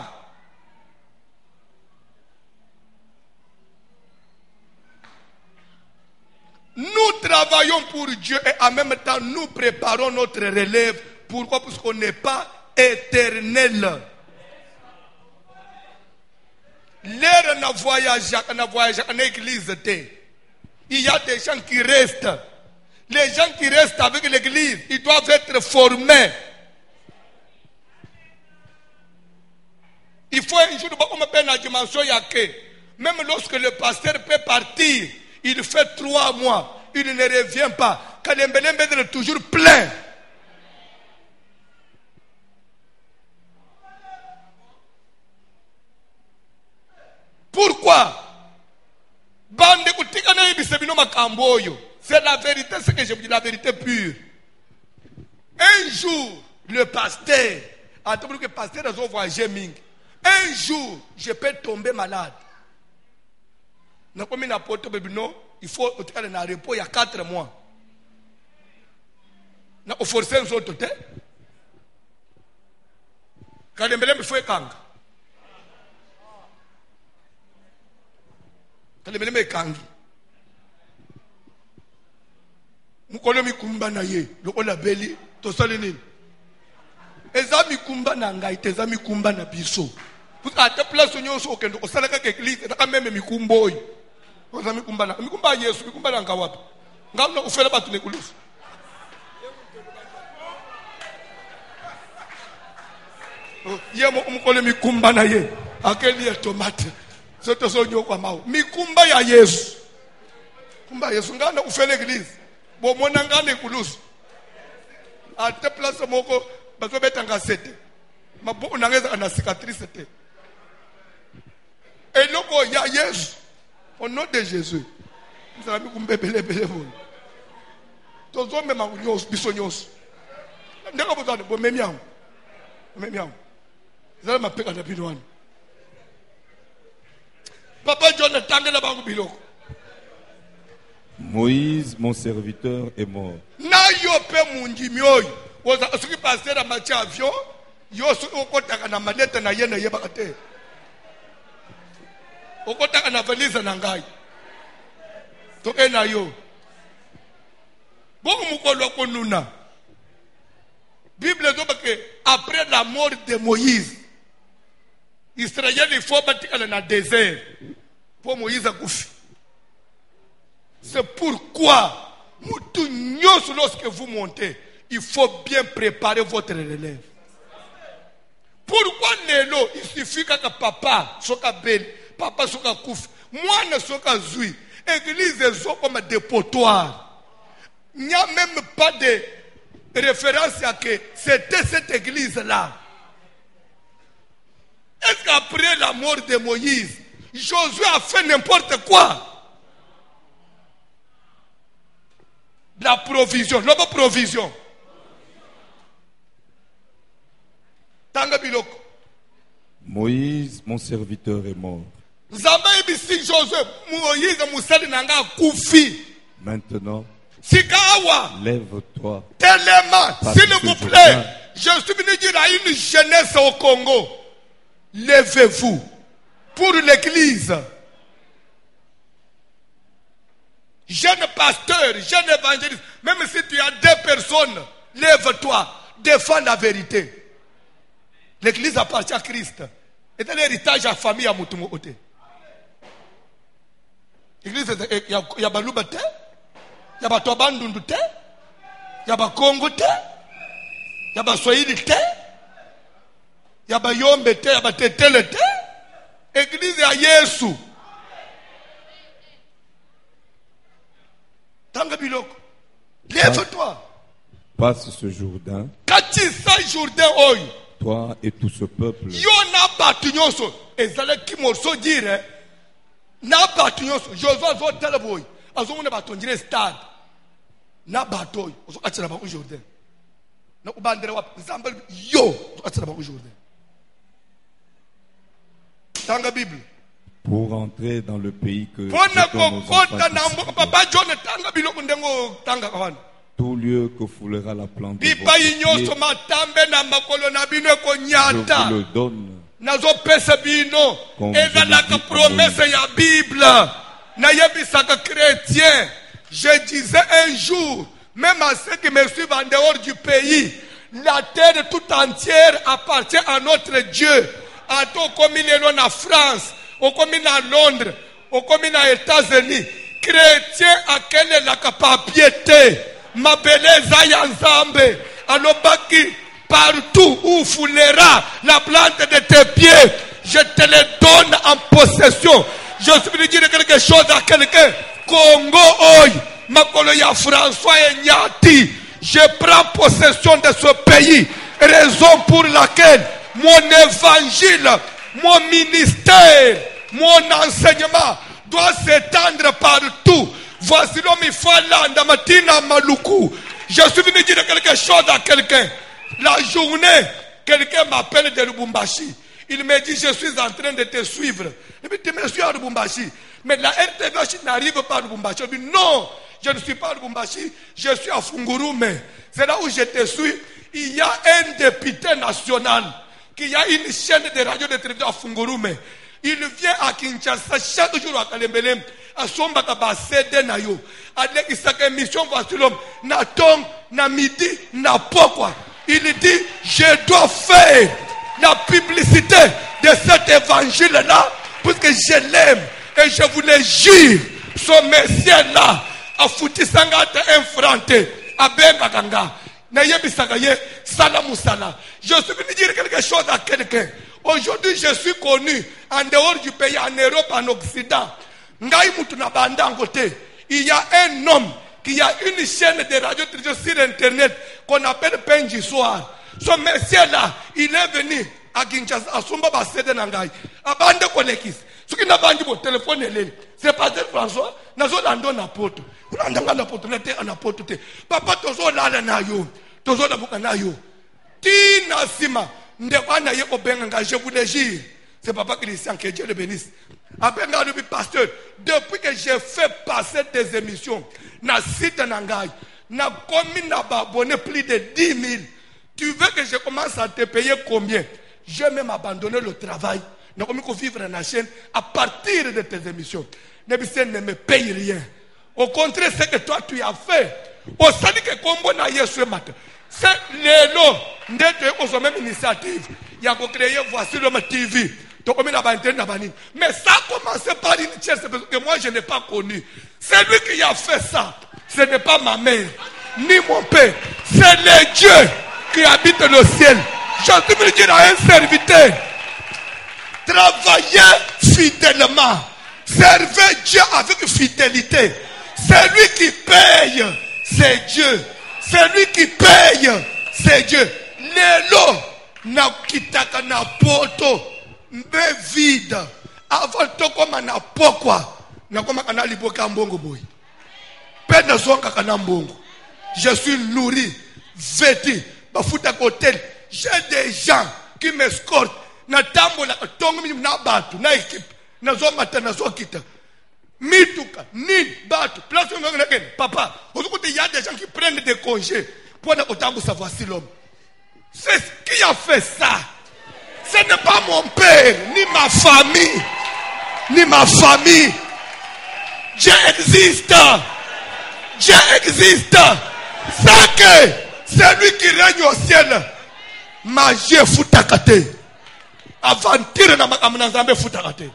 Nous travaillons pour Dieu et en même temps nous préparons notre relève. Pourquoi? Parce qu'on n'est pas éternel. L'air n'a voyagé en église. Il y a des gens qui restent. Les gens qui restent avec l'église, ils doivent être formés. Il faut un jour, on m'appelle la dimension Yake. Même lorsque le pasteur peut partir, il fait 3 mois, il ne revient pas. Kalembelembe est toujours plein. Pourquoi? C'est la vérité, c'est que je vous dis la vérité pure. Un jour, le pasteur, en tant que pasteur, un jour, je peux tomber malade. Il faut être en repos il y a 4 mois. Il faut forcer un autre. Quand il faut kanga. Quand il kangi. Mukolo mikumba na ye, lokola beli, to salini. Eza mikumba na ngai, teza mikumba na biso. Puisqu'à te place nyonso okendo osalaka ke église, na même mikumbo oyo. Oza mikumba na, mikumba Yesu, mikumba na ngawapi. Ngamna ufela batu nekulusu. Yemo mukolo mikumba na ye, akeli ya tomate. Soto sonyo kwa mao. Mikumba ya Yesu. Mikumba ya Yesu ngana ufela église. Bon, mon engagement est à te place moko, bazo betanga sete. Ma bon on a cicatrice te. Et loko ya Yesu. Au nom de Jésus. Nous allons kumbe bele bon. Tozo me ma nyos bisonyos. Ndeka bozana bo memiam. Memiam. Zala mapeka na binwani. Papa John tangela bangu biloko. Moïse, mon serviteur, est mort. Bible dit que après la mort de Moïse, Israël il faut bâtir dans le désert pour Moïse a koufi. C'est pourquoi, lorsque vous montez, il faut bien préparer votre relève. Pourquoi Nélo, il suffit que papa soit belle, papa soit kouf, moi ne soit zui, église est comme des potoirs. Il n'y a même pas de référence à que c'était cette église-là. Est-ce qu'après la mort de Moïse, Josué a fait n'importe quoi? La provision, notre provision. Tanga biloko. Moïse, mon serviteur, est mort. Maintenant, lève-toi. Tellement, s'il vous plaît, je suis venu dire à une jeunesse au Congo, levez-vous pour l'église. Jeune pasteur, jeune évangéliste, même si tu as 2 personnes, lève-toi, défends la vérité. L'église appartient à Christ. Et c'est l'héritage à la famille à Moutoumou Ote. L'église, il y a Balouba te, il y a Batouabandundu te, il y a Bakongo te, il y a Baswahili te, il y a Bayombe te, il y a Batetele te. Église à Yesu. Lève-toi. Passe ce Jourdain. Toi et tout ce peuple. Pour entrer dans le pays que tout lieu que foulera la plante de votre pied, je vous le donne. Je disais un jour, même à ceux qui me suivent en dehors du pays, la terre tout entière appartient à notre Dieu. Comme il est en France, ou comme il est à Londres, ou comme il est aux États-Unis, chrétien akelelaka papier te mabele eza ya nzambe alobaki partout où foulera la plante de tes pieds je te le donne en possession. Je suis venu dire quelque chose à quelqu'un. Congo Oy makolo ya François Enyati, je prends possession de ce pays, raison pour laquelle mon évangile, mon ministère, mon enseignement doit s'étendre partout. Voici l'homme Ifalanda Matina Maluku. Je suis venu dire quelque chose à quelqu'un. La journée, quelqu'un m'appelle de Lubumbashi. Il me dit, je suis en train de te suivre. Je me dis, mais je suis à Lubumbashi. Mais la RTVH n'arrive pas à Lubumbashi. Je dis, non, je ne suis pas à Lubumbashi. Je suis à Fungurume. C'est là où je te suis. Il y a un député national qui a une chaîne de radio de télévision à Fungurume. Il vient à Kinshasa chaque jour à Kalembele. À Sombaka Basede Nayo. À l'émission émission, voici l'homme. Natong, na midi, na pokwa. Il dit, je dois faire la publicité de cet évangile-là, parce que je l'aime. Et je vous le jure, ce monsieur-là, a foutu sangate infranté, a bengaganga, n'ayebisagaye, salamusala. Je suis venu dire quelque chose à quelqu'un. Aujourd'hui, je suis connu en dehors du pays, en Europe, en Occident. Il y a un homme qui a une chaîne de radio sur Internet qu'on appelle Penji Soir. Ce monsieur-là, il est venu à Kinshasa, à Sumba Basede Nangai, à Bande Kolekis. Ce qui n'a pas dit mon téléphone, c'est pas François, Nazo Lando Napoto. Vous n'avez pas d'opportunité à Napoto. Papa, Tozo Lala Nayo, Tozo Labuka Nayo. Tina Sima, Ndekwana Yeko Benganga, je vous le jure. C'est Papa Christian, que Dieu le bénisse. Après, le pasteur, depuis que j'ai fait passer des émissions, na site Nangai, na commis na abonné plus de 10 000. Tu veux que je commence à te payer combien? J'ai même abandonné le travail. Je vais vivre dans la chaîne à partir de tes émissions. Nebisen ne me paye rien. Au contraire, c'est que toi tu as fait. Au sali que combo na yesu matin. C'est l'élo. Ndete aux même initiative. Il y a créé voici le TV. Mais ça a commencé par une chaîne, parce que moi je n'ai pas connu. C'est lui qui a fait ça. Ce n'est pas ma mère, ni mon père. C'est le Dieu qui habite le ciel. Je suis venu dire à un serviteur, travaillez fidèlement. Servez Dieu avec fidélité. C'est lui qui paye, c'est Dieu. C'est lui qui paye, c'est Dieu. Lelo na kitaka na poto mbe vide. Avant to koma na pokwa na koma kana liboka mbongo boy. Pena zonka kana mbongo. Je suis nourri, vêtu, bafuta hôtel. J'ai des gens qui m'escortent. Na tambo la tongi na batu na équipe. Na zo mata na zo kita. Mituka, ni batu. Place papa, il y a des gens qui prennent des congés pour ne pas savoir si l'homme. C'est ce qui a fait ça. Ce n'est pas mon père, ni ma famille. Ni ma famille. Dieu existe. Dieu existe. C'est lui qui règne au ciel. Magie futakate. Aventure na makamnazambe futakate.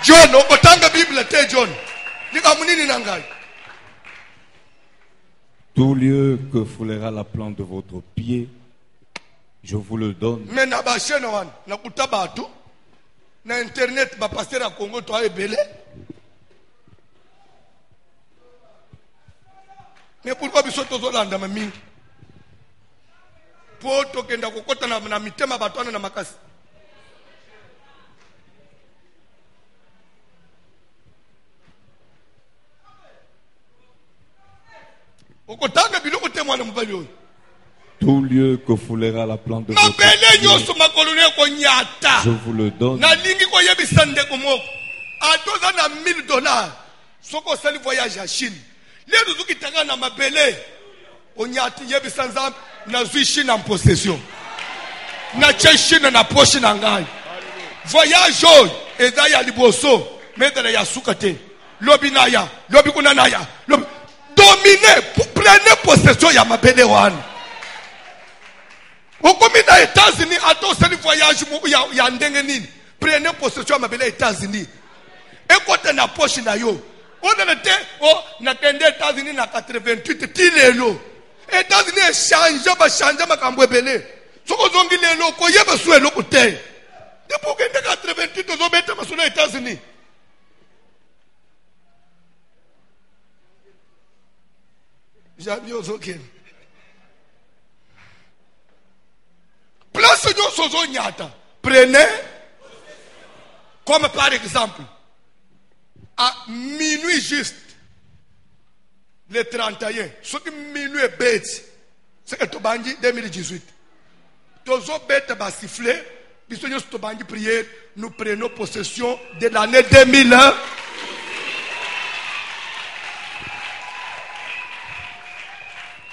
John, okotanga Bible te John. Likamunini nangai. Tout lieu que foulera la plante de votre pied, je vous le donne. Mais na ba chaîne wan, na kutabatu, na internet ba pasteur à Congo toi ebele. Mais pourquoi biso tozolanda mami? Poto kenda kokota na mitema batwana na makasi. Tout lieu que foulera la plante de votre pied, je vous le donne. $1000. Soko sali voyage à Chine. Les gens qui t'ont na mabele, on y a tiyé bisanza na zui Chine en possession. Na tche Chine na poche na ngai. Voyage oi ezaya liboso, mettre ya sukate. Lobi naya, lobi kuna naya, lobi dominez, prenez possession ya mabele wan. Au commis aux États-Unis, à tous les voyages, il y a un dengue. Prenez possession de les États-Unis. Et quand on a poche na yo, on a été aux États-Unis en 88, tilelo. États-Unis changé ma cambouebele. Ce qu'on a dit les locaux, il y a besoin de l'autre. Depuis que 88, on a mis sur les États-Unis. J'ai dit aux autres. Place de sozo nyata. Prenez, comme par exemple, à minuit juste, le 31, ce qui minuit bête, c'est que Tobangi 2018. Tozo bête va siffler, puisque nous Tobangi prière, nous prenons possession de l'année 2001.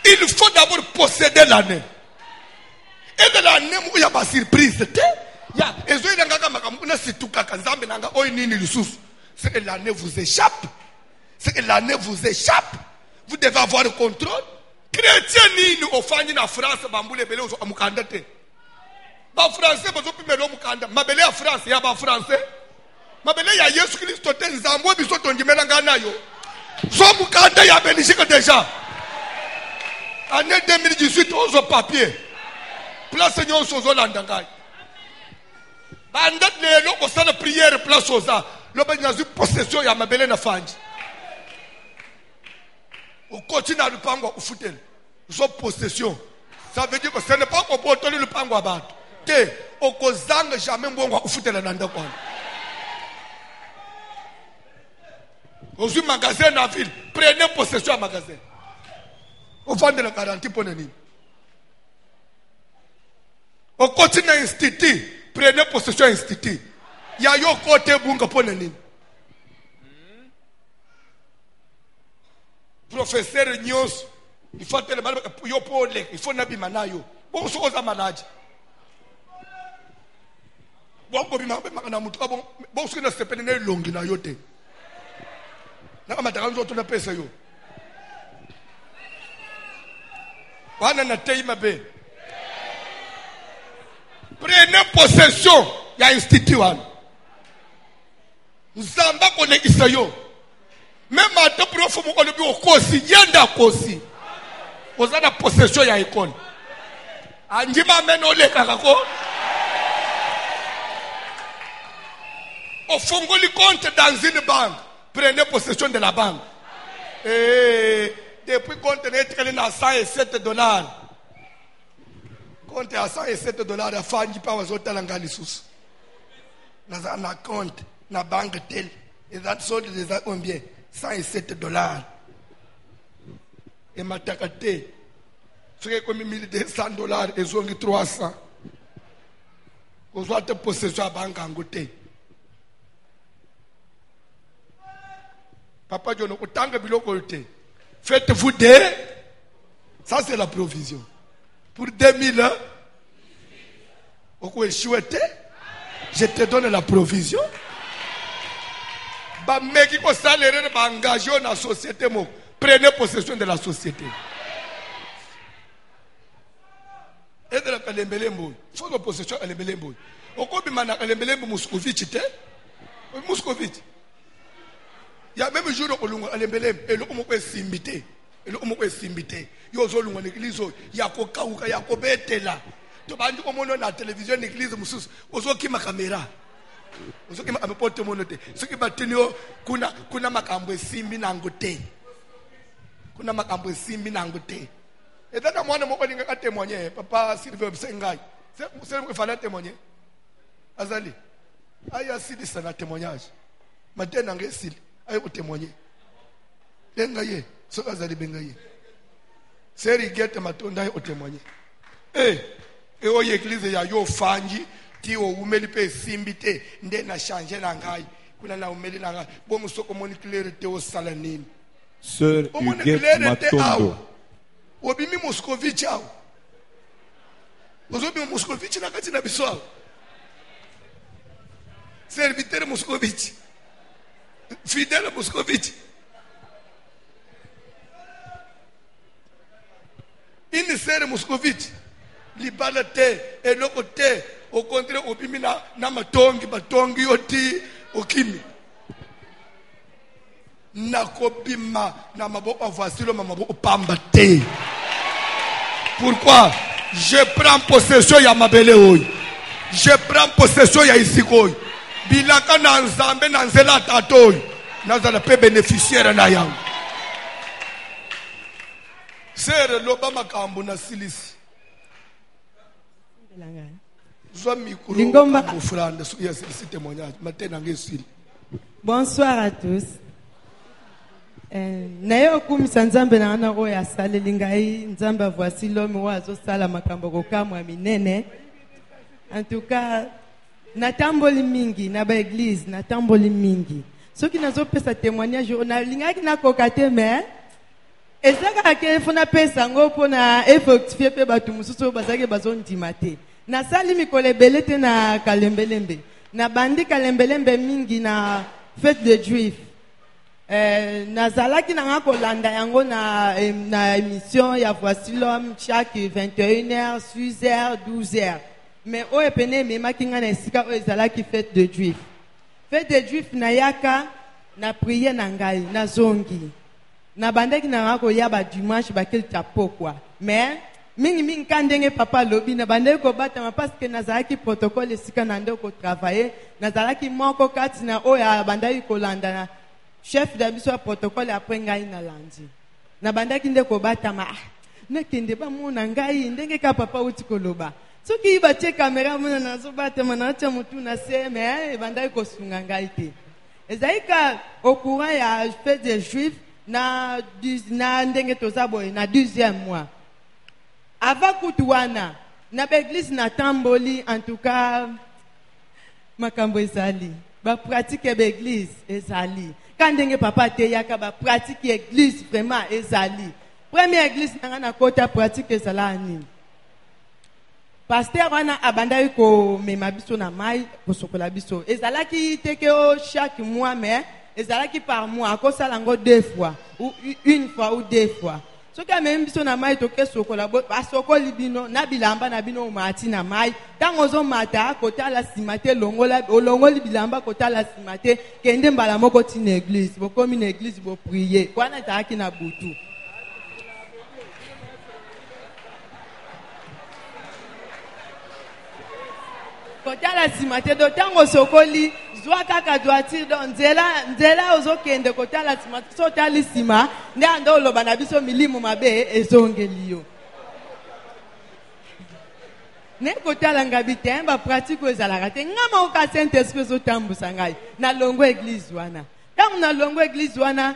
Il faut d'abord posséder l'année. Et de l'année où il y a pas surprise, c'est que l'année vous échappe. C'est que l'année vous échappe. Vous devez avoir le contrôle. Chrétien ni au fani na France bambule bele au mukanda te. Ba français bazo pimelo mukanda. Mabele ya France ya ba français. Mabele ya Yesu Kristo te nzambo biso tondimela ngana yo. So mukanda ya benishika déjà. Année 2018 ozo papier. Place nyo sozo landangai. Bandat le lo ko sala prière place oza. Lo ba nyazu possession ya mabele na fanji. Au continue à le pango au foutel. Son possession. Ça veut dire que ce n'est pas qu'on peut tenir le pango à battre. Au kozang jamais bon au foutel à n'andakon. Au magasin dans la ville, prenez possession à magasin. Au fond de la garantie pour nous. Au continue à institut, prenez possession à institut. Il y a un côté bunga pour nous. Professeur Nyos, il faut te le mal yo pole, il faut nabi manayo. Bon so za manaji. Bon ko bi ma na mutu bon so na sepene ne longi na yote. Na kama takanzo tuna pesa yo. Wana na teima be. Prenez possession ya institut wana. Nzamba kone isayo. Même à deux profs, on le dit au Kosi, yenda Kosi. Vous avez la possession ya école. Anjima meno le kakako. Au fond, le compte dans une banque. Prenez possession de la banque. Et depuis compte n'est à 107 dollars. Compte à 107 dollars, la fin du pas aux hôtels en Galisus. Dans un compte, na banque telle. Et ça sont des combien? 107 dollars. Et ma takate, c'est comme 1200 dollars et ils ont 300. Vous avez possession à banque en côté. Papa John, autant que bilo côté. Faites-vous des. Ça c'est la provision. Pour 2000 ans, je te donne la provision. Meki ko salaire ba engagé dans la société mo prenez possession de la société. Et de la kalembelembo, faut la possession à lembelembo. Okobi mana kalembelembo Moscovitch te. Moscovitch. Il y a même jour au lungo kalembelembo et le ko mo ko simbité. Et le ko mo ko simbité. Yo zo lungo l'église ya ko kauka ya ko betela. To bandi ko mono na télévision l'église mususu ozo ki ma caméra. Ce qui m'a apporté mon note. Ce qui m'a tenu, kuna makambo simbi nangote. Kuna makambo simbi nangote. Et dans moi, je vais témoigner. Papa Sylvain Sengai. C'est ce qu'il fallait témoigner. Azali. Aïe, Sidi, c'est un témoignage. Maintenant, Sidi, aïe, témoigner. Bengaye, ce que Azali Bengaye. C'est Riguette Matonda, aïe, témoigner. Et au église, il y a yo fanji. Ti o umeli pe simbite nde na changer na ngai kuna na umeli na ngai bo musoko moni clarité au salanine Sœur Huguette Matondo obimi Moscovitch ao ozobi Moscovitch na kati na biso ao serviteur Moscovitch fidèle Moscovitch une sœur Moscovitch libala te eloko te au contraire obimi na matongi batongi oti okimi nakobima na maboko avasilo maboko pamba te. Pourquoi? Je prends possession ya mabele oyo. Je prends possession ya isikoyo. Bilaka na nzambe na nzela tatoyo. Nazala pe bénéficiaire na yango. Sere loba makambo na silisi. Zwa mikro. Lingomba. Ofrande ya silisi témoignage. Matena ngesili. Bonsoir à tous. Naye okumisa nzambe na ana oyo asaleli ngai nzambe voici l'homme oyo azosala makambo kokamwa minene. En tout cas natamboli mingi na ba église natamboli mingi soki nazopesa témoignage nalingaki nakoka te mais ezaka ke fona pesa ngo mpona effectuer pe bato mosusu oyo bazalaki bazondima te nasali mikolo ebele te na kalembelembe na bandi kalembelembe mingi na fête de juif. Nazalaki nanga kolanda yango na émission ya Voici l'homme chaque 21h, 6h, 12h. Mais o epene memaki nga na esika o ezalaki fête de juif. Fête de juif na yaka na prière na ngai na zongi. Na bandaki nanga ko ya ba dimanche ba kel tapokwa. Mais mingi kandenge papa lobi na bandaki ko batama parce que nazalaki protocole esika na ndo ko travailler. Nazalaki moko kati na o ya bandaki kolanda na chef d'abiso protocole après ngai na landi na bandaki nde ko batama na kende ba mona ngai ndenge ka papa uti koloba soki ba che camera mona na so batama na cha mutu na seme bandaki ko sunga ngai te ezaika au courant ya fête des juifs na ndenge tozabo na 12e mois avant kutuana na l'église na tamboli en tout cas makambo ezali ba pratique l'église ezali. Quand ndenge papa te yaka ba pratique église vraiment ezali. Première église nanga na kota pratique ezala nini. Pasteur wana abanda ko mema biso na mai ko sokola biso. Ezala ki teke o chaque mois mais ezala ki par mois ko sala ngo 2 fois ou une fois ou 2 fois. Soka même biso na mai to ke sokola bo asokoli bino na bilamba na bino mati na mai tango zo mata kota la simate longola olongoli bilamba kota la simate kende mbala moko ti na église bo komi na église bo prier kwana taaki na butu kota la simate do tango sokoli zwa kaka doati do nzela ozokende kota la simate so tali sima nde ando oloba na biso milimo mabe ezongeli yo ne kotala ngabi te ba pratique ezalaka te ngama oka Saint-Esprit zotambusa ngai na longo église wana tango na longo église wana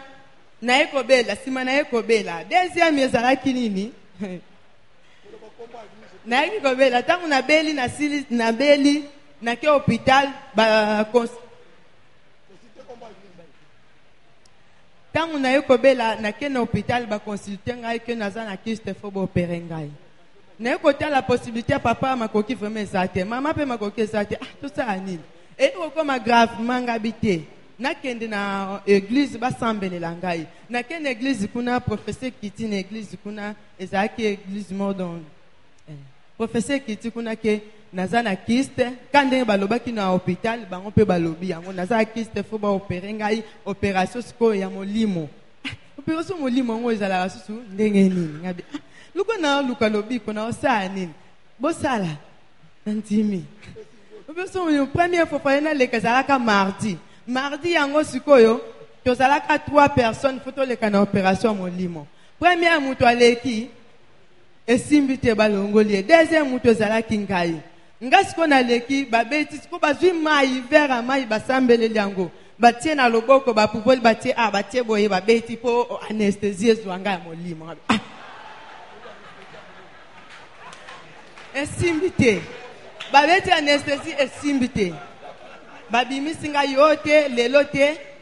na ekobela sima na ekobela deuxième ezalaki nini na ekobela tango na beli na sili na beli na ke hôpital ba tango na ekobela na ke na hôpital ba consulter ngai ke naza na kyste fo bo opérer ngai na ekota la possibilité papa makoki vraiment ezate mama pe makoki ezate tout ça anini et okoma gravement ngabité na kende na église basambelela ngai na kende église kuna professeur kiti na église kuna ezaki église modon professeur kiti kuna ke naza na kyste kande balobaki na hôpital bango pe balobi yango naza kyste fo ba opérer ngai opération siko ya molimo opération molimo ngo ezala susu ndenge nini ngabi luko na luka lobi kona osala nini bosala ntimi obeso yo première fois fa na leka zalaka mardi yango sikoyo tozalaka 3 personnes foto leka na opération molimo première mutu aleki esimbi te balongoli deuxième mutu zalaki ngai ngasiko na leki babeti siko bazwi mai vera mai basambeleli yango batie na loboko ba pouvoir batie batie boye babeti po anesthésie zwanga ya molimo esimbite babeti anesthésie esimbite babimisi ngai yote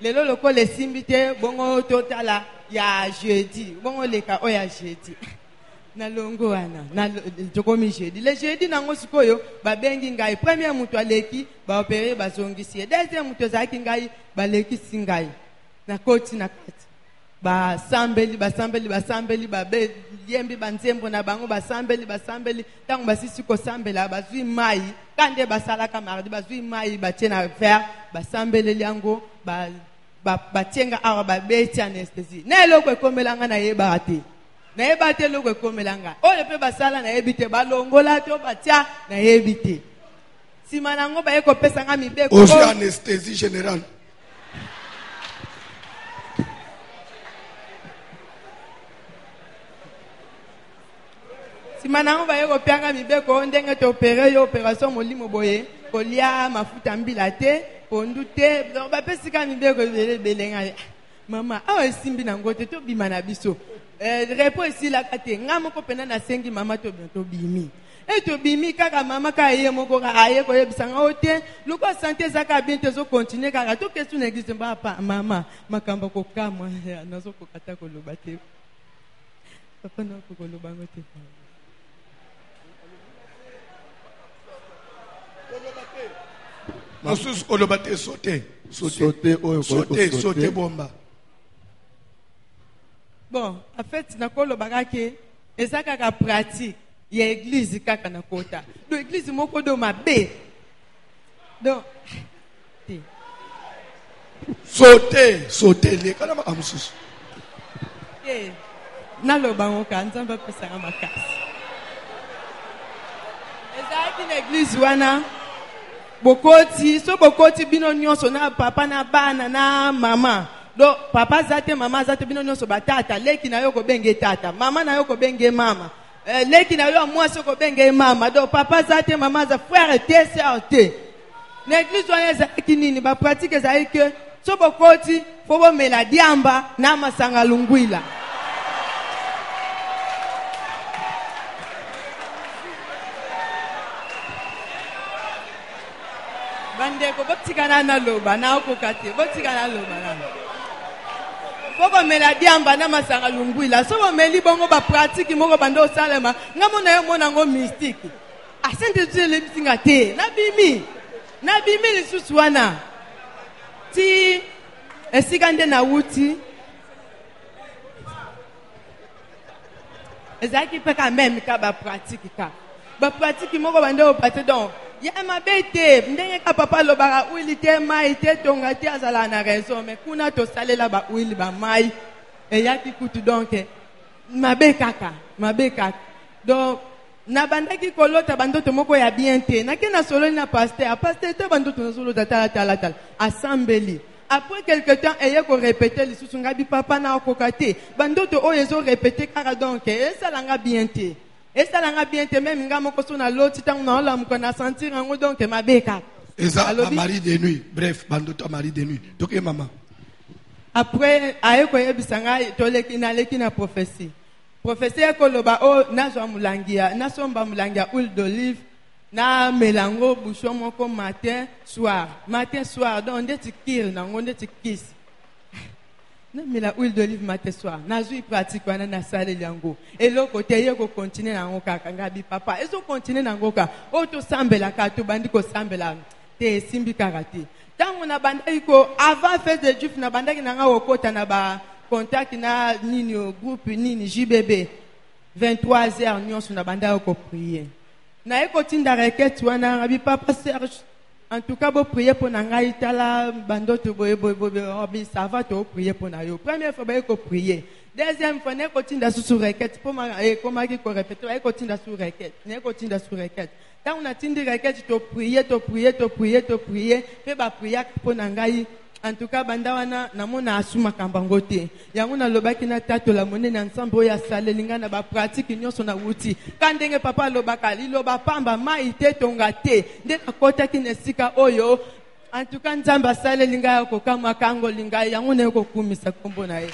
lelo lokola esimbite bongo totala ya jeudi bongo leka o ya jeudi na longo wana na jokomi jeudi le jeudi nango sikoyo babengi ngai premier mutu aleki ba opérer bazongisi deuxième mutu zaki ngai baleki singai na koti basambeli babe yembi banzembo na bango basambeli tango basisi kosambela bazwi mai kande basalaka mardi bazwi mai batie na verre basambeleli yango batienga awa babeti anesthésie na eloko ekomelanga na yeba te na yeba te eloko ekomelanga oyo pe basala na yebi te balongola to batia na yebi te sima nango baye kopesa nga mibeko aussi anesthésie générale. Simanango baye kopianga mibeko ndenge to opérer yo opération molimo boye kolia mafuta mbila te pondu te ba pesika mibeko belenga mama awa esimbi nango te to bima na biso repo esila kate nga moko pena na sengi mama to bimi to bimi kaka mama ka ye moko ka aye ko yebisanga ote luko santé zaka bien te zo continuer kaka to question n'existe pas mama makamba ko kama nazo ko kata ko lobate papa no ko lobango te. Mosus olobate sauter bomba. Bon, en fait nakolo bagake ezaka ka pratique ya église kaka na kota. Do église moko do mabe. Donc sauter les kana mamusus. Naloba ngoka nzamba pesa makasi. Ezaki na église wana bokoti bino nyonso na papa na bana na mama do papa zate mama zate bino nyonso batata leki na yo ko benge tata mama na yo ko benge mama leki na yo mwasi ko benge mama do papa zate mama za frère te sœur te na église wana ezaki nini ba pratique ezali que so bokoti fo bo mela diamba na masanga lungwila. Bandeko botikana na loba na okokate botikana loba na foko mela diamba na masanga lungwila so bomeli bongo ba pratique moko bando salema ngamo na yo mona ngo mystique asente tele bisinga te na bimi lisusu wana ti esika nde na wuti ezaki peka même ka ba pratique moko bando opate donc ya mabete ndenge ka papa lobaka uili te mai te tonga te azala na raison mais kuna to salela ba uili ba mai e yaki kutu donc mabe kaka donc na bandaki kolota bandoto moko ya bien te na kena solo na pasteur te bandoto na solo tala assemblée après quelque temps eye ko répéter lisusu ngabi papa na okokate bandoto oyo ezo répéter kaka donc esalanga bien te. Et ça l'a bien aimé, m'ingamo koso na loti tangu na ola mkona sentir ngo donc mabeka. Eza mari de nuit. Bref, bandoto mari de nuit. Donc maman. Après ayeko yebisanga toleki na prophétie. Prophétie ko loba o nazwa mulangia, na somba mulangia huile d'olive, na melango bouchon moko matin soir donc ndeti kir na ngo ndeti kiss. Na mela huile d'olive matin soir nazui pratique wana na sale yango eloko te yeko continuer na ngoka ngabi papa ezo continuer na ngoka o to sambela ka to bandi ko sambela te simbi karate tango na bandaki ko avant fête de juif na bandaki na nga okota na ba contact na nini groupe nini JBB 23h nyonso na bandaki ko prier na eko tinda requête wana ngabi papa Serge. En tout cas, vous priez pour Nangaï Tala, Bandoto Boy, ça va te prier pour Nayo. Première fois, vous prier. Deuxième fois, vous continuez sous requête. Pour moi, comme je répète, vous continuez sous requête. Vous continuez sous requête. Quand on a tindi requête, tu prier. Fais ba prière pour Nangaï. En tout cas, bandawana na mona asuma kambangote. Yango na lobaki na tato la monene ensemble ya sale linga na ba pratique nyonso na wuti. Kandenge papa lobaka liloba pamba mai te tonga te. Nde akota kinesika oyo. En tout cas nzamba sale linga ko kama kango linga yango ne ko kumisa kombo na ye.